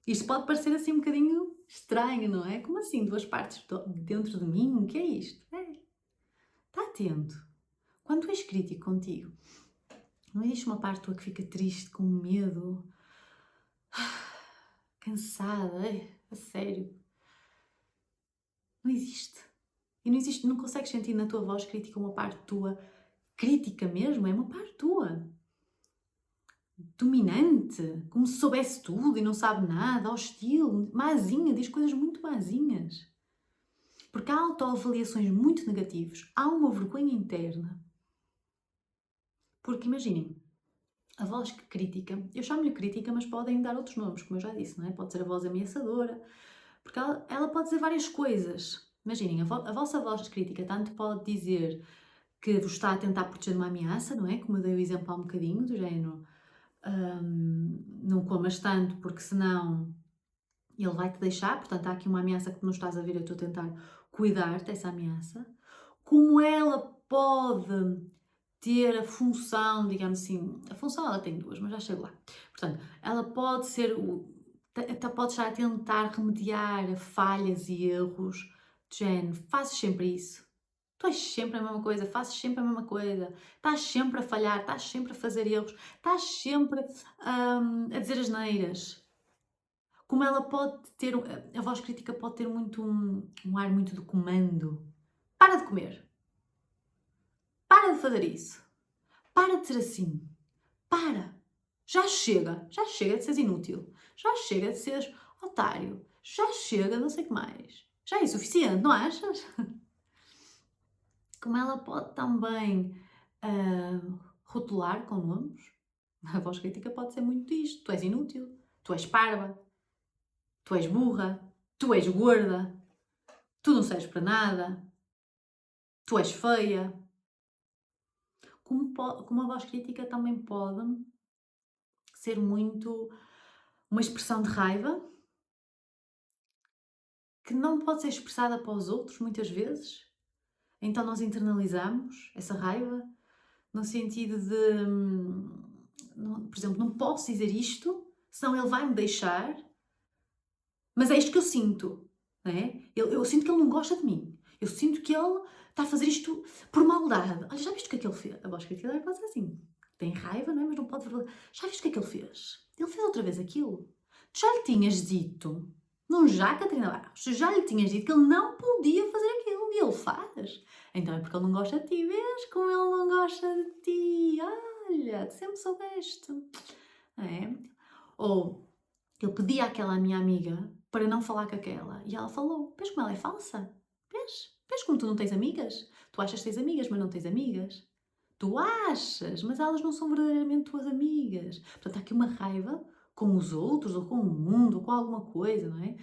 Isto pode parecer assim um bocadinho estranho, não é? Como assim, duas partes dentro de mim? O que é isto? Está atento. Quando tu és crítico contigo, não existe uma parte tua que fica triste, com medo, cansada, a sério. Não existe. E não existe, não consegues sentir na tua voz crítica uma parte tua, crítica mesmo, é uma parte tua. Dominante, como se soubesse tudo e não sabe nada, hostil, mazinha, diz coisas muito mazinhas. Porque há autoavaliações muito negativas, há uma vergonha interna. Porque imaginem, a voz que critica, eu chamo-lhe crítica, mas podem dar outros nomes, como eu já disse, não é? Pode ser a voz ameaçadora, porque ela pode dizer várias coisas. Imaginem, a vossa voz crítica tanto pode dizer que vos está a tentar proteger de uma ameaça, não é? Como eu dei o exemplo há um bocadinho, do género, não comas tanto porque senão ele vai-te deixar, portanto há aqui uma ameaça que tu não estás a ver, eu estou a tentar cuidar dessa ameaça. Como ela pode ter a função, digamos assim, a função ela tem duas, mas já chego lá. Portanto, ela pode ser, até pode estar a tentar remediar falhas e erros, de género, fazes sempre isso. Tu és sempre a mesma coisa, fazes sempre a mesma coisa, estás sempre a falhar, estás sempre a fazer erros, estás sempre a dizer asneiras. Como ela pode ter, a voz crítica pode ter muito um ar muito de comando. Para de comer, para de fazer isso, para de ser assim, para. Já chega de seres inútil, já chega de seres otário, já chega de não sei o que mais. Já é suficiente, não achas? Como ela pode também rotular com nomes. A voz crítica pode ser muito isto. Tu és inútil, tu és parva, tu és burra, tu és gorda, tu não serves para nada, tu és feia. Como a voz crítica também pode ser muito uma expressão de raiva que não pode ser expressada para os outros muitas vezes. Então nós internalizamos essa raiva no sentido de, por exemplo, não posso dizer isto, senão ele vai me deixar, mas é isto que eu sinto, não é? Eu sinto que ele não gosta de mim, eu sinto que ele está a fazer isto por maldade. Olha, já viste o que é que ele fez? A voz crítica pode ser assim, tem raiva, não é? Mas não pode falar. Já viste o que é que ele fez? Ele fez outra vez aquilo. Tu já lhe tinhas dito, não já, Catarina Barros, tu já lhe tinhas dito que ele não podia fazer aquilo e ele faz. Então é porque ele não gosta de ti, vês como ele não gosta de ti? Olha, tu sempre soubeste. É? Ou ele pedia àquela minha amiga para não falar com aquela e ela falou. Vês como ela é falsa? Vês? Vês como tu não tens amigas? Tu achas que tens amigas, mas não tens amigas. Tu achas, mas elas não são verdadeiramente tuas amigas. Portanto, há aqui uma raiva com os outros, ou com o mundo, ou com alguma coisa, não é?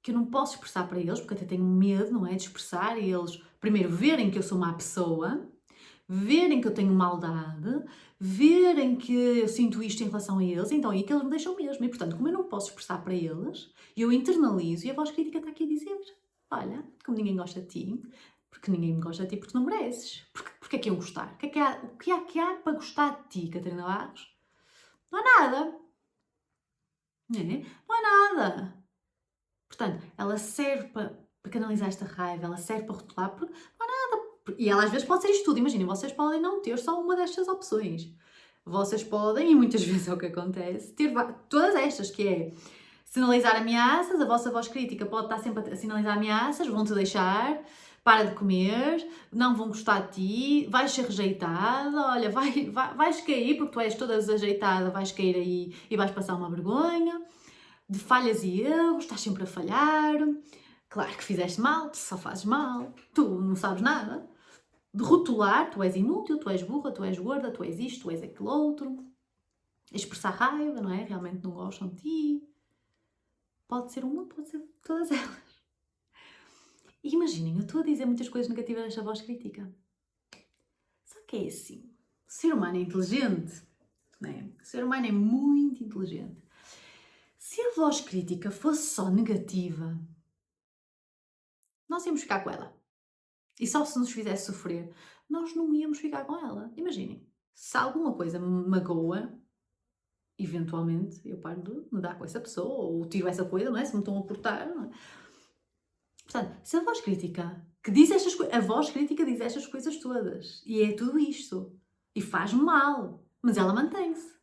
Que eu não posso expressar para eles, porque até tenho medo, não é? De expressar e eles, primeiro, verem que eu sou má pessoa, verem que eu tenho maldade, verem que eu sinto isto em relação a eles, então é aí que eles me deixam mesmo. E, portanto, como eu não posso expressar para eles, eu internalizo e a voz crítica está aqui a dizer: olha, como ninguém gosta de ti, porque ninguém me gosta de ti porque não mereces. Porque é que eu gostar? O que é que há para gostar de ti, Catarina Barros? Não há nada. Não é? Não há nada. Portanto, ela serve para canalizar esta raiva, ela serve para rotular, porque não há nada. E ela às vezes pode ser isto tudo. Imaginem, vocês podem não ter só uma destas opções. Vocês podem, e muitas vezes é o que acontece, ter todas estas, que é sinalizar ameaças, a vossa voz crítica pode estar sempre a sinalizar ameaças, vão-te deixar, para de comer, não vão gostar de ti, vais ser rejeitada, olha, vais cair, porque tu és toda desajeitada, vais cair aí e vais passar uma vergonha, de falhas e erros, estás sempre a falhar, claro que fizeste mal, tu só fazes mal, tu não sabes nada. De rotular, tu és inútil, tu és burra, tu és gorda, tu és isto, tu és aquilo outro. Expressar raiva, não é? Realmente não gostam de ti. Pode ser uma, pode ser todas elas. E imaginem, eu estou a dizer muitas coisas negativas desta voz crítica. Só que é assim, o ser humano é inteligente, não é? O ser humano é muito inteligente. Se a voz crítica fosse só negativa, nós íamos ficar com ela. E só se nos fizesse sofrer, nós não íamos ficar com ela. Imaginem, se alguma coisa me magoa, eventualmente eu paro de me dar com essa pessoa, ou tiro essa coisa, não é? Se me estão a portar, não é? Portanto, se a voz crítica, que diz estas coisas, a voz crítica diz estas coisas todas, e é tudo isto, e faz mal, mas ela mantém-se.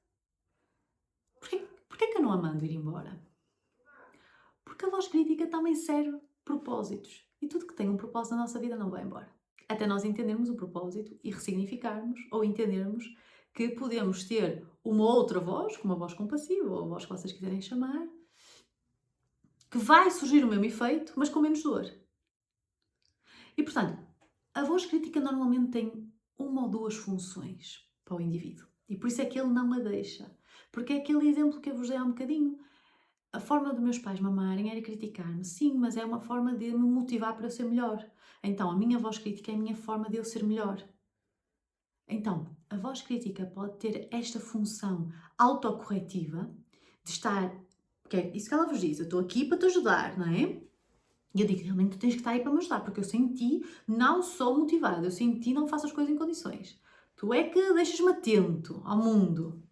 Porquê que eu não a mando ir embora? Porque a voz crítica também serve propósitos, e tudo que tem um propósito na nossa vida não vai embora. Até nós entendermos o propósito e ressignificarmos, ou entendermos que podemos ter uma outra voz, como a voz compassiva, ou a voz que vocês quiserem chamar, que vai surgir o mesmo efeito, mas com menos dor. E, portanto, a voz crítica normalmente tem uma ou duas funções para o indivíduo. E por isso é que ele não a deixa. Porque é aquele exemplo que eu vos dei há um bocadinho. A forma dos meus pais mamarem era criticar-me. Sim, mas é uma forma de me motivar para eu ser melhor. Então, a minha voz crítica é a minha forma de eu ser melhor. Então, a voz crítica pode ter esta função autocorretiva de estar que é isso que ela vos diz, eu estou aqui para te ajudar, não é? E eu digo, realmente tu tens que estar aí para me ajudar, porque eu sem ti não sou motivada, eu sem ti não faço as coisas em condições. Tu é que deixas-me atento ao mundo.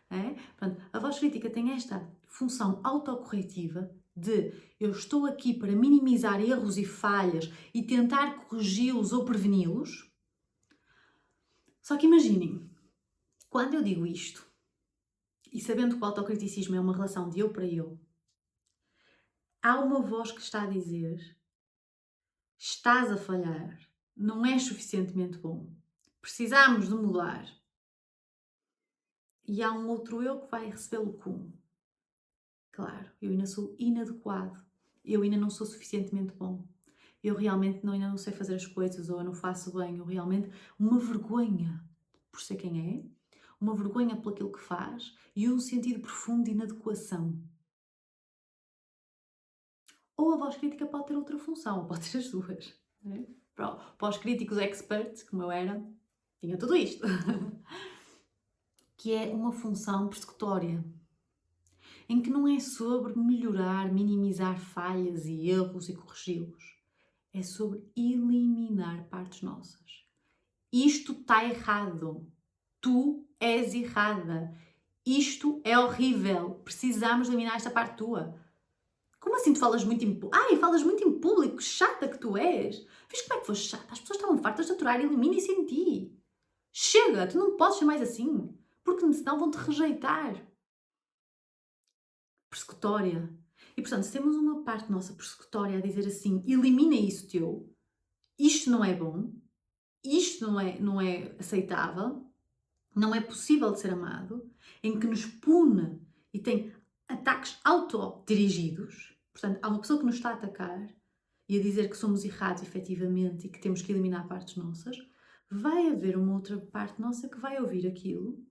É? Portanto, a voz crítica tem esta função autocorretiva de eu estou aqui para minimizar erros e falhas e tentar corrigi-los ou preveni-los. Só que imaginem, quando eu digo isto, e sabendo que o autocriticismo é uma relação de eu para eu, há uma voz que está a dizer: estás a falhar, não és suficientemente bom, precisamos de mudar. E há um outro eu que vai recebê-lo como: claro, eu ainda sou inadequado, eu ainda não sou suficientemente bom, eu realmente ainda não sei fazer as coisas, ou eu não faço bem, ou realmente uma vergonha por ser quem é, uma vergonha por aquilo que faz e um sentido profundo de inadequação. Ou a voz crítica pode ter outra função, ou pode ter as duas. Né? Para os críticos experts, como eu era, tinha tudo isto. Que é uma função persecutória, em que não é sobre melhorar, minimizar falhas e erros e corrigi-los. É sobre eliminar partes nossas. Isto está errado. Tu és errada. Isto é horrível. Precisamos eliminar esta parte tua. Como assim tu falas muito em público? Ai, falas muito em público, que chata que tu és. Vês como é que foste chata? As pessoas estavam fartas de aturar, elimina isso em ti. Chega, tu não podes ser mais assim, porque senão vão-te rejeitar. Persecutória. E portanto, se temos uma parte nossa persecutória a dizer assim, elimina isso teu, isto não é bom, isto não é aceitável, não é possível de ser amado, em que nos pune e tem ataques autodirigidos, portanto, há uma pessoa que nos está a atacar e a dizer que somos errados efetivamente e que temos que eliminar partes nossas, vai haver uma outra parte nossa que vai ouvir aquilo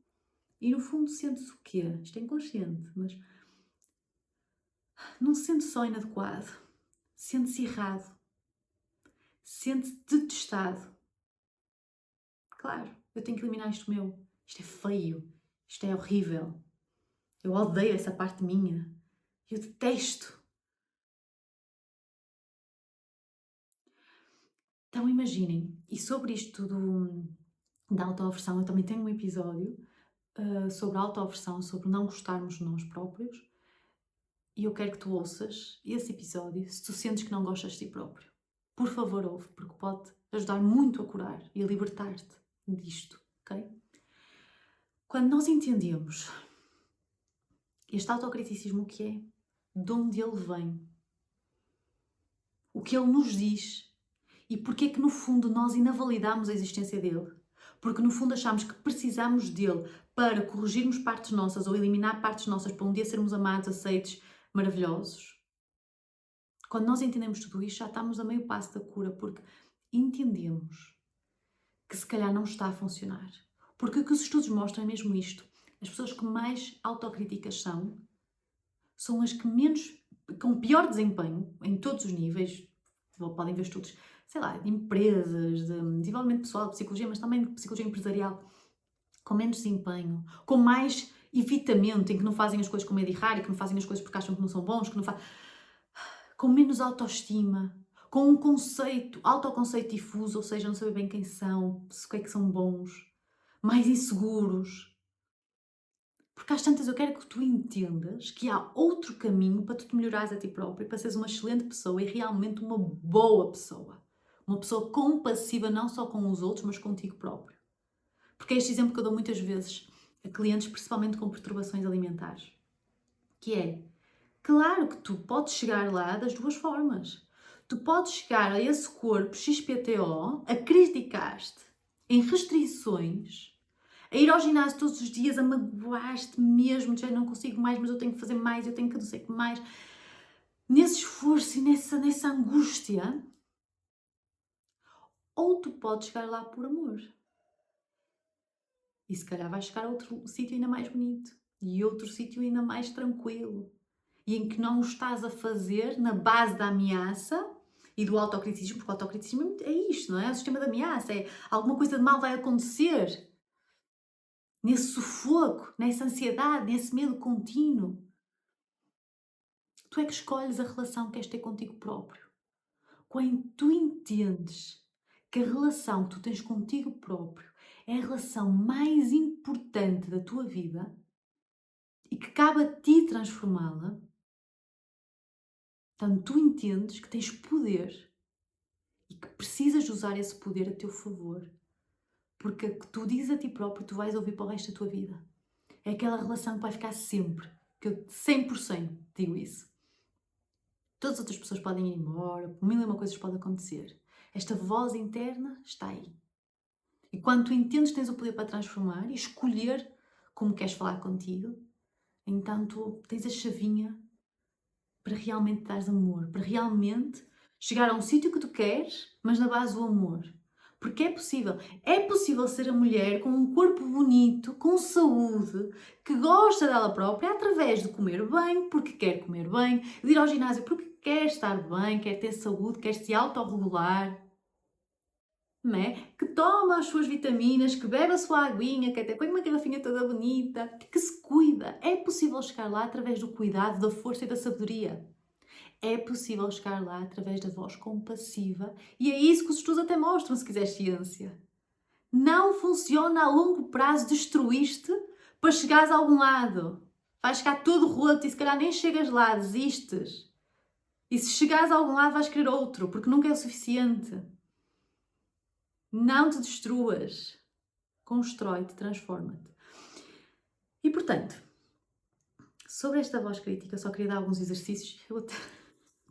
e no fundo sente-se o quê? Isto é inconsciente, mas não se sente só inadequado, sente-se errado, sente-se detestado. Claro, eu tenho que eliminar isto meu. Isto é feio, isto é horrível. Eu odeio essa parte minha. Eu detesto. Então imaginem, e sobre isto da autoaversão, eu também tenho um episódio sobre a autoaversão, sobre não gostarmos de nós próprios, e eu quero que tu ouças esse episódio se tu sentes que não gostas de ti próprio. Por favor, ouve, porque pode ajudar muito a curar e a libertar-te disto, ok? Quando nós entendemos este autocriticismo, o que é, de onde ele vem, o que ele nos diz e porque é que no fundo nós invalidamos a existência dele, porque no fundo achamos que precisamos dele para corrigirmos partes nossas ou eliminar partes nossas para um dia sermos amados, aceitos, maravilhosos. Quando nós entendemos tudo isto, já estamos a meio passo da cura, porque entendemos que se calhar não está a funcionar. Porque o que os estudos mostram é mesmo isto. As pessoas que mais autocríticas são as que menos, com pior desempenho, em todos os níveis. Podem ver estudos, sei lá, de empresas, de desenvolvimento pessoal, de psicologia, mas também de psicologia empresarial, com menos desempenho, com mais evitamento, em que não fazem as coisas com medo de errar e que não fazem as coisas porque acham que não são bons, que não fazem, com menos autoestima, com um conceito, autoconceito difuso, ou seja, não sabem bem quem são, se o que é que são bons, mais inseguros. Porque às tantas eu quero que tu entendas que há outro caminho para tu te melhorares a ti próprio, para seres uma excelente pessoa e realmente uma boa pessoa. Uma pessoa compassiva não só com os outros, mas contigo próprio. Porque é este exemplo que eu dou muitas vezes a clientes, principalmente com perturbações alimentares. Que é, claro que tu podes chegar lá das duas formas. Tu podes chegar a esse corpo XPTO a criticar-te em restrições, a ir ao ginásio todos os dias, a magoar-te mesmo, já não consigo mais, mas eu tenho que fazer mais, eu tenho que não sei o que mais. Nesse esforço e nessa angústia, ou tu podes chegar lá por amor. E se calhar vais chegar a outro sítio ainda mais bonito. E outro sítio ainda mais tranquilo. E em que não o estás a fazer na base da ameaça e do autocriticismo, porque o autocriticismo é isto, não é? É o sistema de ameaça, é alguma coisa de mal vai acontecer. Nesse sufoco, nessa ansiedade, nesse medo contínuo. Tu é que escolhes a relação que queres ter contigo próprio. Quando tu entendes que a relação que tu tens contigo próprio é a relação mais importante da tua vida e que cabe a ti transformá-la, então tu entendes que tens poder e que precisas de usar esse poder a teu favor. Porque o que tu dizes a ti próprio, tu vais ouvir para o resto da tua vida. É aquela relação que vai ficar sempre. Que eu 100% digo isso. Todas as outras pessoas podem ir embora, mil e uma coisas podem acontecer. Esta voz interna está aí. E quando tu entendes que tens o poder para transformar e escolher como queres falar contigo, então tu tens a chavinha para realmente dares amor, para realmente chegar a um sítio que tu queres, mas na base do amor. Porque é possível. É possível ser a mulher com um corpo bonito, com saúde, que gosta dela própria, através de comer bem, porque quer comer bem, de ir ao ginásio porque quer estar bem, quer ter saúde, quer se autorregular, não é? Que toma as suas vitaminas, que bebe a sua aguinha, que até põe uma garrafinha toda bonita, que se cuida. É possível chegar lá através do cuidado, da força e da sabedoria. É possível chegar lá através da voz compassiva e é isso que os estudos até mostram, se quiseres ciência. Não funciona a longo prazo, destruíste para chegares a algum lado. Vais chegar todo roto e se calhar nem chegas lá, desistes. E se chegares a algum lado vais querer outro, porque nunca é o suficiente. Não te destruas. Constrói-te, transforma-te. E portanto, sobre esta voz crítica, só queria dar alguns exercícios.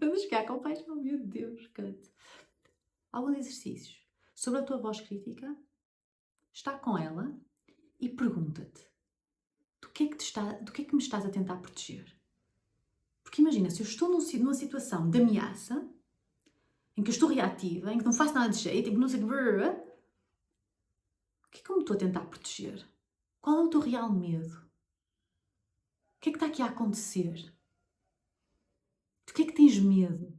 Vamos chegar com compaixão, meu Deus, canto. Alguns exercícios sobre a tua voz crítica. Está com ela e pergunta-te do que é que me estás a tentar proteger? Porque imagina, se eu estou numa situação de ameaça, em que eu estou reativa, em que não faço nada de jeito, em que não sei o que é que eu me estou a tentar proteger? Qual é o teu real medo? O que é que está aqui a acontecer? Do que é que tens medo? O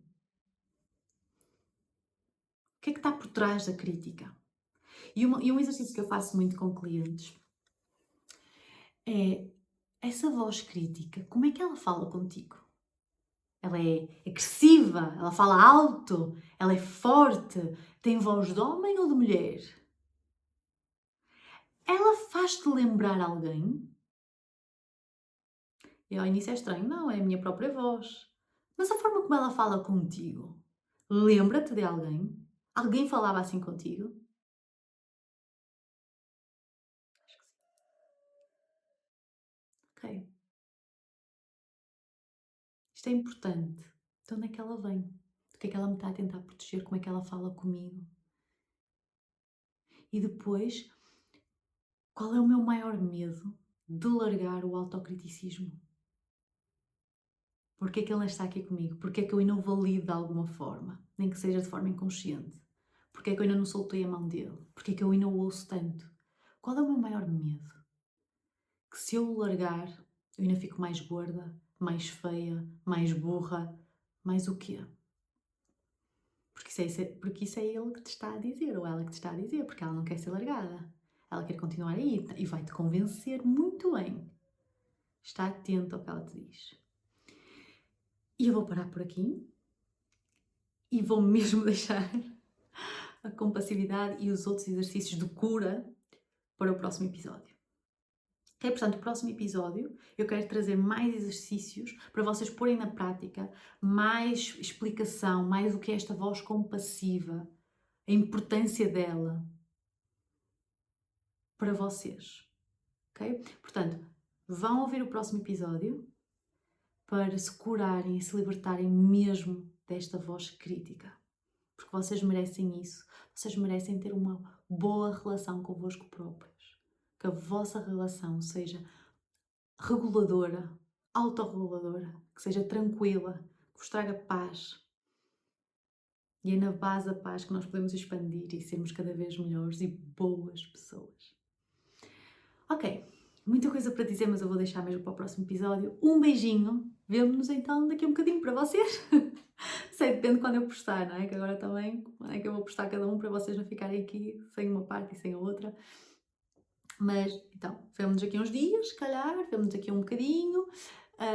que é que está por trás da crítica? E um exercício que eu faço muito com clientes é essa voz crítica, como é que ela fala contigo? Ela é agressiva, ela fala alto, ela é forte, tem voz de homem ou de mulher? Ela faz-te lembrar alguém? E ao início é estranho, não, é a minha própria voz. Mas a forma como ela fala contigo, lembra-te de alguém? Alguém falava assim contigo? Ok. Isto é importante. De onde é que ela vem? Do que é que ela me está a tentar proteger? Como é que ela fala comigo? E depois, qual é o meu maior medo de largar o autocriticismo? Porquê é que ele não está aqui comigo? Porquê é que eu ainda o valido de alguma forma? Nem que seja de forma inconsciente. Porquê é que eu ainda não soltei a mão dele? Porquê é que eu ainda o ouço tanto? Qual é o meu maior medo? Que se eu o largar, eu ainda fico mais gorda, mais feia, mais burra, mais o quê? Porque isso é ele que te está a dizer, ou ela que te está a dizer, porque ela não quer ser largada. Ela quer continuar aí e vai-te convencer muito bem. Está atento ao que ela te diz. E eu vou parar por aqui e vou mesmo deixar a compassividade e os outros exercícios de cura para o próximo episódio. Ok? Portanto, o próximo episódio eu quero trazer mais exercícios para vocês porem na prática, mais explicação, mais o que é esta voz compassiva, a importância dela para vocês. Ok? Portanto, vão ouvir o próximo episódio para se curarem e se libertarem mesmo desta voz crítica. Porque vocês merecem isso. Vocês merecem ter uma boa relação convosco próprios. Que a vossa relação seja reguladora, autorreguladora, que seja tranquila, que vos traga paz. E é na base da paz que nós podemos expandir e sermos cada vez melhores e boas pessoas. Ok, muita coisa para dizer, mas eu vou deixar mesmo para o próximo episódio. Um beijinho. Vemo-nos então daqui a um bocadinho para vocês. Sei, depende de quando eu postar, não é? Que agora também, quando é que eu vou postar cada um para vocês não ficarem aqui sem uma parte e sem a outra. Mas, então, vemo-nos aqui uns dias, se calhar, vemo-nos aqui um bocadinho.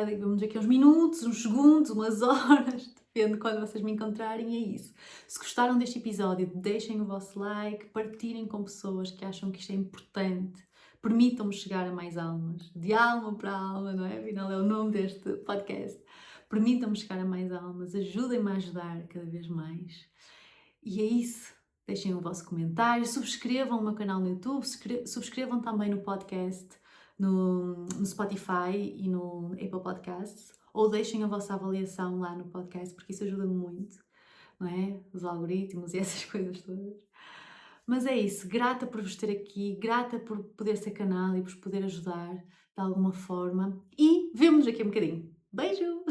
digamos aqui uns minutos, uns segundos, umas horas, depende de quando vocês me encontrarem, e é isso. Se gostaram deste episódio, deixem o vosso like, partilhem com pessoas que acham que isto é importante, permitam-me chegar a mais almas, de alma para alma, não é? Afinal é o nome deste podcast. Permitam-me chegar a mais almas, ajudem-me a ajudar cada vez mais. E é isso. Deixem o vosso comentário, subscrevam o meu canal no YouTube, subscrevam também no podcast, no Spotify e no Apple Podcasts, ou deixem a vossa avaliação lá no podcast, porque isso ajuda muito, não é? Os algoritmos e essas coisas todas. Mas é isso, grata por vos ter aqui, grata por poder ser canal e por poder ajudar de alguma forma, e vemo-nos aqui um bocadinho. Beijo!